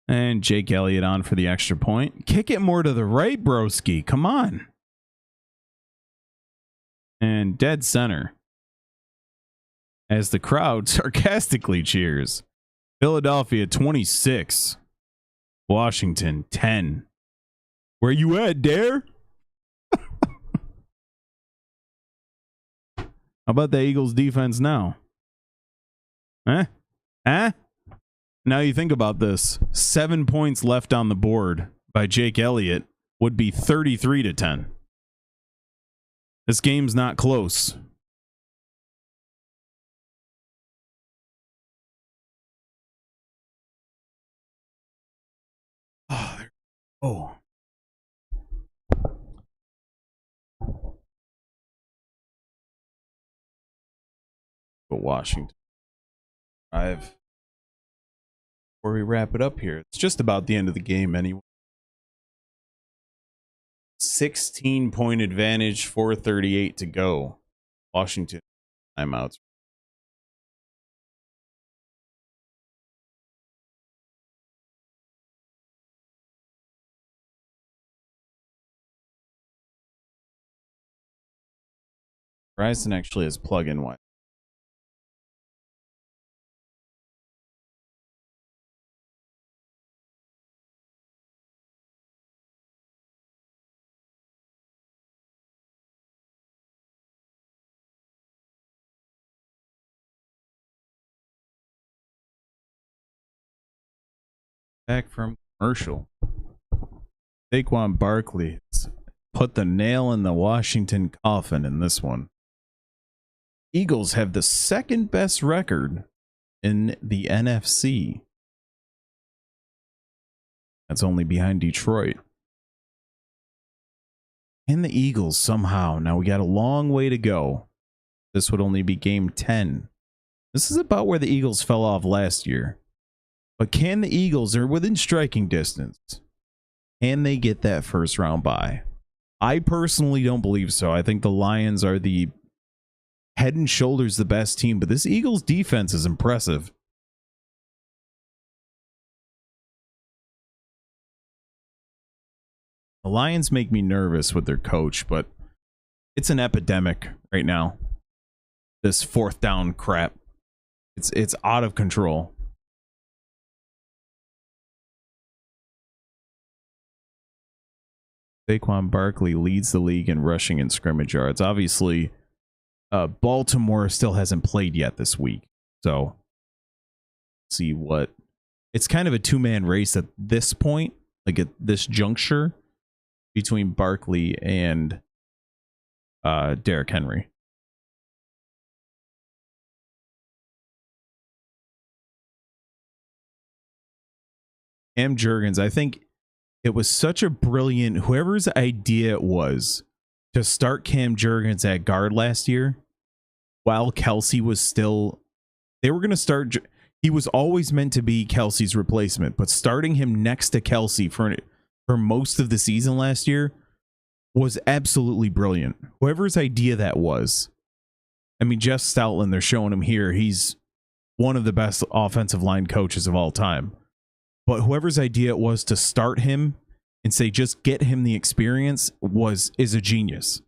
And Jake Elliott on for the extra point. Kick it more to the right, broski. Come on. And dead center. As the crowd sarcastically cheers. Philadelphia 26. Washington 10. Where you at, Dare? How about the Eagles defense now? Huh? Now you think about this. 7 points left on the board by Jake Elliott would be 33-10. This game's not close. Oh. But Washington. Before we wrap it up here, it's just about the end of the game anyway. 16-point advantage, 4:38 to go. Washington timeouts. Bryson actually has plug-in Wi-Fi. Back from commercial. Saquon Barkley put the nail in the Washington coffin in this one. Eagles have the second best record in the NFC. That's only behind Detroit. And the Eagles somehow, now we got a long way to go. This would only be game 10. This is about where the Eagles fell off last year. But can the Eagles, are within striking distance, can they get that first round bye? I personally don't believe so. I think the Lions are the head and shoulders the best team, but this Eagles defense is impressive. The Lions make me nervous with their coach, but it's an epidemic right now. This 4th down crap. It's out of control. Saquon Barkley leads the league in rushing and scrimmage yards. Obviously, Baltimore still hasn't played yet this week. So, see what... It's kind of a 2-man race at this point, like at this juncture, between Barkley and Derrick Henry. Cam Jurgens, I think it was such a brilliant, whoever's idea it was, to start Cam Jurgens at guard last year while Kelsey was still... They were going to start... He was always meant to be Kelsey's replacement, but starting him next to Kelsey for most of the season last year was absolutely brilliant. Whoever's idea that was. I mean, Jeff Stoutland, they're showing him here. He's one of the best offensive line coaches of all time. But whoever's idea it was to start him and say, just get him the experience is a genius.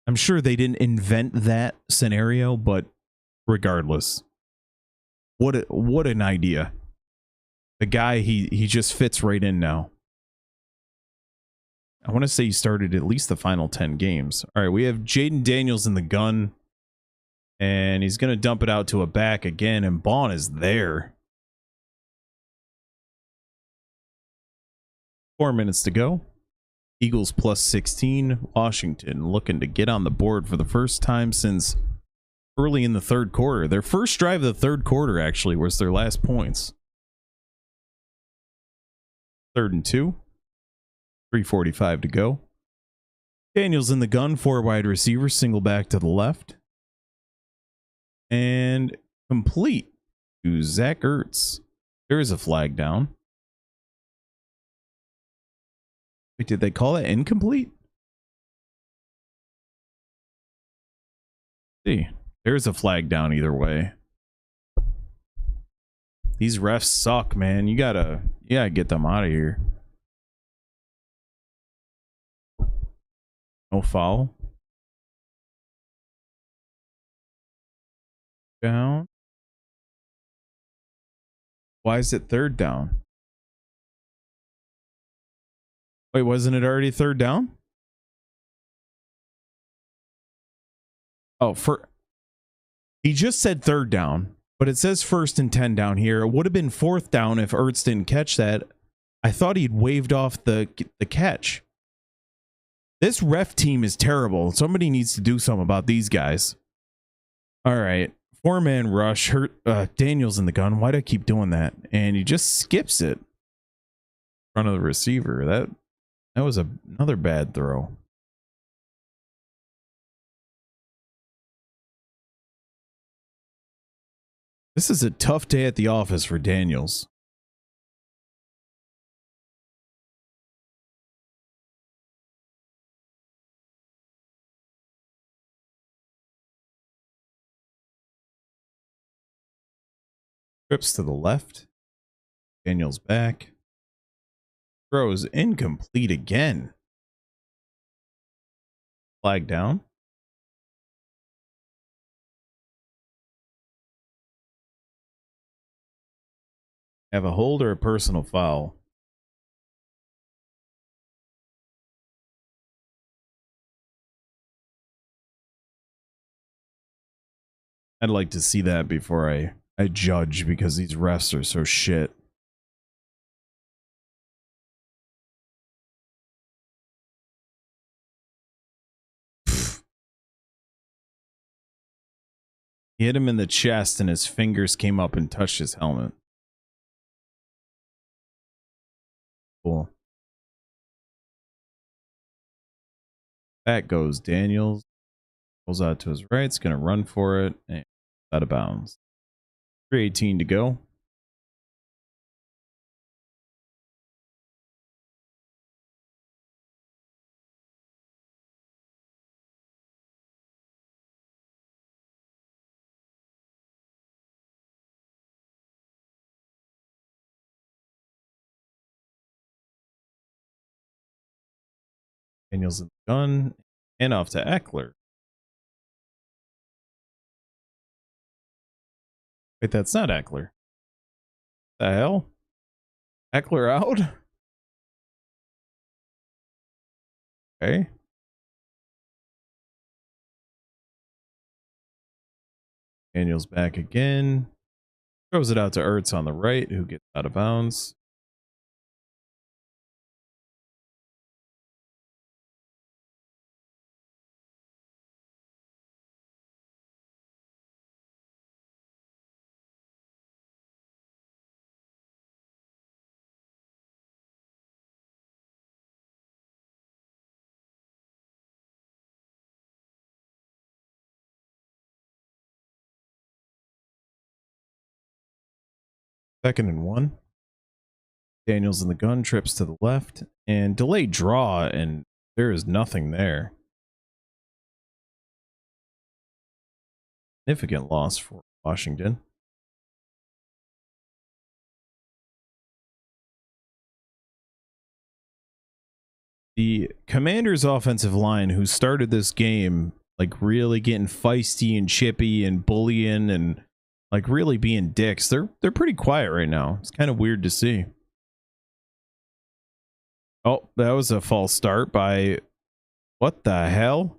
I'm sure they didn't invent that scenario, but regardless, what an idea. The guy, he just fits right in now. I want to say he started at least the final 10 games. All right, we have Jaden Daniels in the gun. And he's going to dump it out to a back again, and Bond is there. 4 minutes to go. Eagles plus 16. Washington looking to get on the board for the first time since early in the third quarter. Their first drive of the third quarter, actually, was their last points. 3rd and 2. 3:45 to go. Daniels in the gun, 4 wide receivers, single back to the left. And complete to Zach Ertz. There is a flag down. Wait, did they call it incomplete? See, there's a flag down either way. These refs suck, man. You gotta get them out of here. No foul. Down. Why is it 3rd down? Wait, wasn't it already 3rd down? Oh, he just said 3rd down, but it says 1st and 10 down here. It would have been 4th down if Ertz didn't catch that. I thought he'd waved off the catch. This ref team is terrible. Somebody needs to do something about these guys. All right. 4-man rush. Daniels in the gun. Why do I keep doing that? And he just skips it in front of the receiver. That was another bad throw. This is a tough day at the office for Daniels. Trips to the left. Daniels back. Throws incomplete again. Flag down. Have a hold or a personal foul? I'd like to see that before I judge, because these refs are so shit. He hit him in the chest and his fingers came up and touched his helmet. Cool. Back goes Daniels. Pulls out to his right. It's going to run for it. And out of bounds. 3:18 to go. Daniels in the gun. And off to Eckler. Wait, that's not Eckler. The hell? Eckler out? Okay. Daniels back again. Throws it out to Ertz on the right, who gets out of bounds. Second and 1. Daniels in the gun, trips to the left, and delayed draw, and there is nothing there. Significant loss for Washington. The Commanders' offensive line, who started this game like really getting feisty and chippy and bullying and like really being dicks, they're pretty quiet right now. It's kind of weird to see. Oh, that was a false start by what the hell?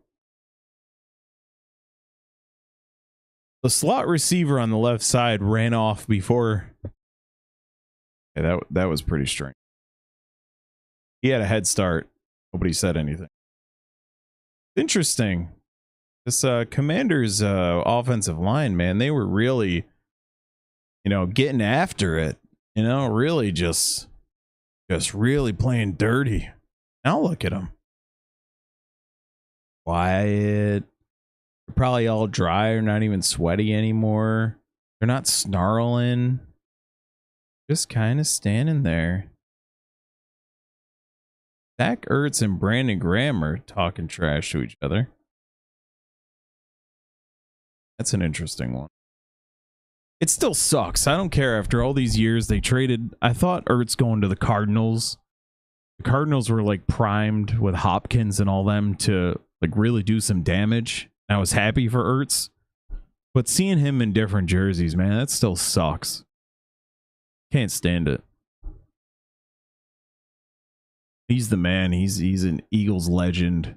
The slot receiver on the left side ran off before. Yeah, that was pretty strange. He had a head start. Nobody said anything. Interesting. This Commanders offensive line, man, they were really, getting after it. Really just really playing dirty. Now look at them. Quiet. They're probably all dry or not even sweaty anymore. They're not snarling. Just kind of standing there. Zach Ertz and Brandon Graham are talking trash to each other. That's an interesting one. It still sucks. I don't care. After all these years, they traded. I thought Ertz going to the Cardinals. The Cardinals were like primed with Hopkins and all them to like really do some damage. I was happy for Ertz. But seeing him in different jerseys, man, that still sucks. Can't stand it. He's the man. He's an Eagles legend.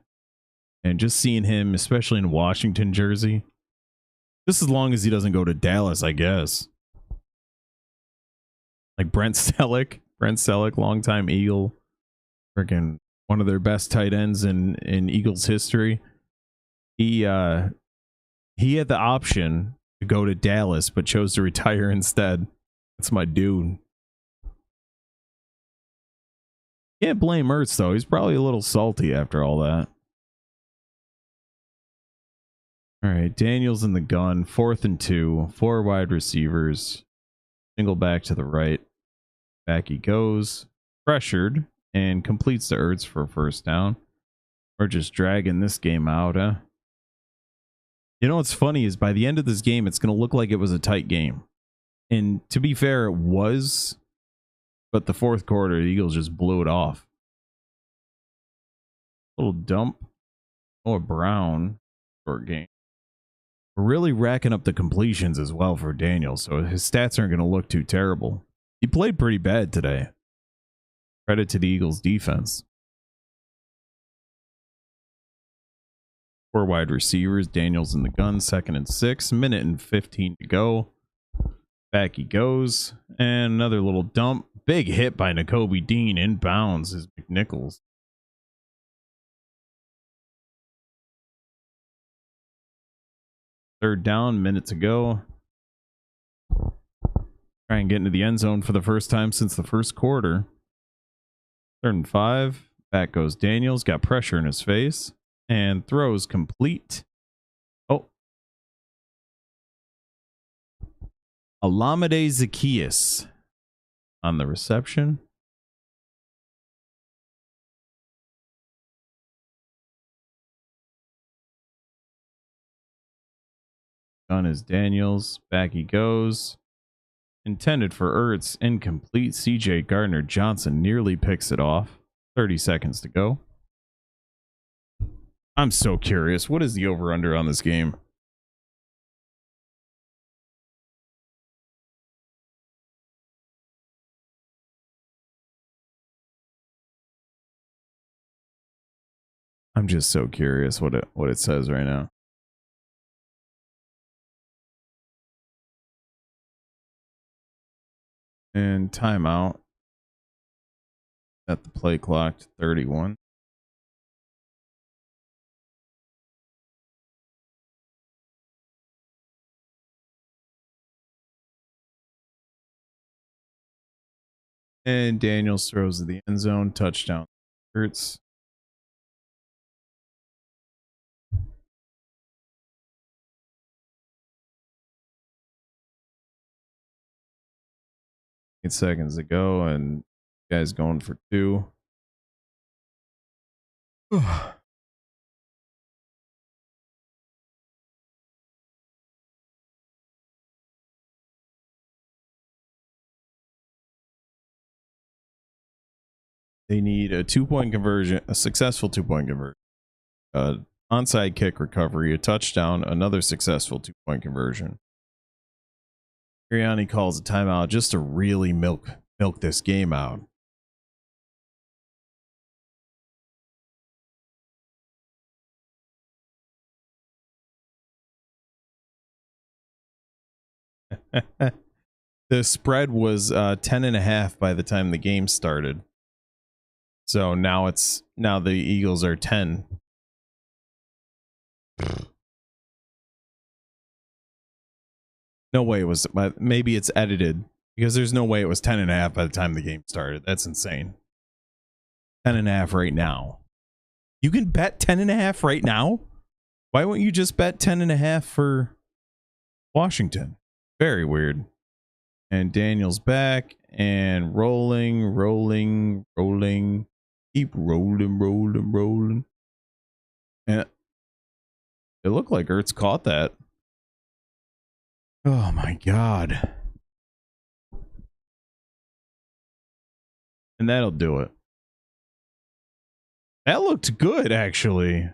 And just seeing him, especially in Washington jersey, just as long as he doesn't go to Dallas, I guess. Like Brent Selleck, longtime Eagle. Freaking one of their best tight ends in Eagles history. He had the option to go to Dallas, but chose to retire instead. That's my dude. Can't blame Ertz, though. He's probably a little salty after all that. All right, Daniels in the gun. 4th and 2. 4 wide receivers. Single back to the right. Back he goes. Pressured. And completes to Ertz for a first down. We're just dragging this game out, huh? You know what's funny is by the end of this game, it's going to look like it was a tight game. And to be fair, it was. But the fourth quarter, the Eagles just blew it off. Little dump. Noah Brown. Short game. We're really racking up the completions as well for Daniel, so his stats aren't going to look too terrible. He played pretty bad today. Credit to the Eagles defense. 4 wide receivers. Daniels in the gun. 2nd and 6. Minute and 15 to go. Back he goes. And another little dump. Big hit by Nakobe Dean. Inbounds is McNichols. Third down. Minute to go. Try and get into the end zone for the first time since the first quarter. 3rd and 5. Back goes Daniels. Got pressure in his face. And throws complete. Oh. Olamide Zaccheaus on the reception. On is Daniels. Back he goes. Intended for Ertz. Incomplete. CJ Gardner-Johnson nearly picks it off. 30 seconds to go. I'm so curious. What is the over-under on this game? I'm just so curious what it says right now. And timeout. Set the play clock to 31. And Daniels throws to the end zone. Touchdown. Hurts. Seconds to go, and guy's going for 2. They need a 2-point conversion, a successful 2-point conversion, onside kick recovery, a touchdown, another successful 2-point conversion. Sirianni calls a timeout just to really milk this game out. The spread was 10.5 by the time the game started. So now the Eagles are 10. No way it was. Maybe it's edited because there's no way it was 10.5 by the time the game started. That's insane. 10.5 right now. You can bet 10.5 right now. Why wouldn't you just bet 10.5 for Washington? Very weird. And Daniel's back and rolling. Keep rolling. And it looked like Ertz caught that. Oh my God. And that'll do it. That looked good, actually.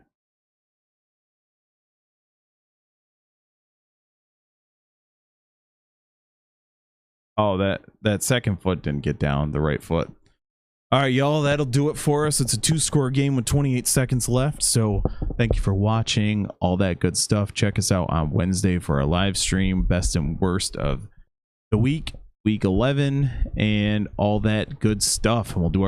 Oh, that second foot didn't get down, the right foot. All right, y'all, that'll do it for us. It's a 2-score game with 28 seconds left. So thank you for watching, all that good stuff. Check us out on Wednesday for our live stream, best and worst of the week 11, and all that good stuff. And we'll do our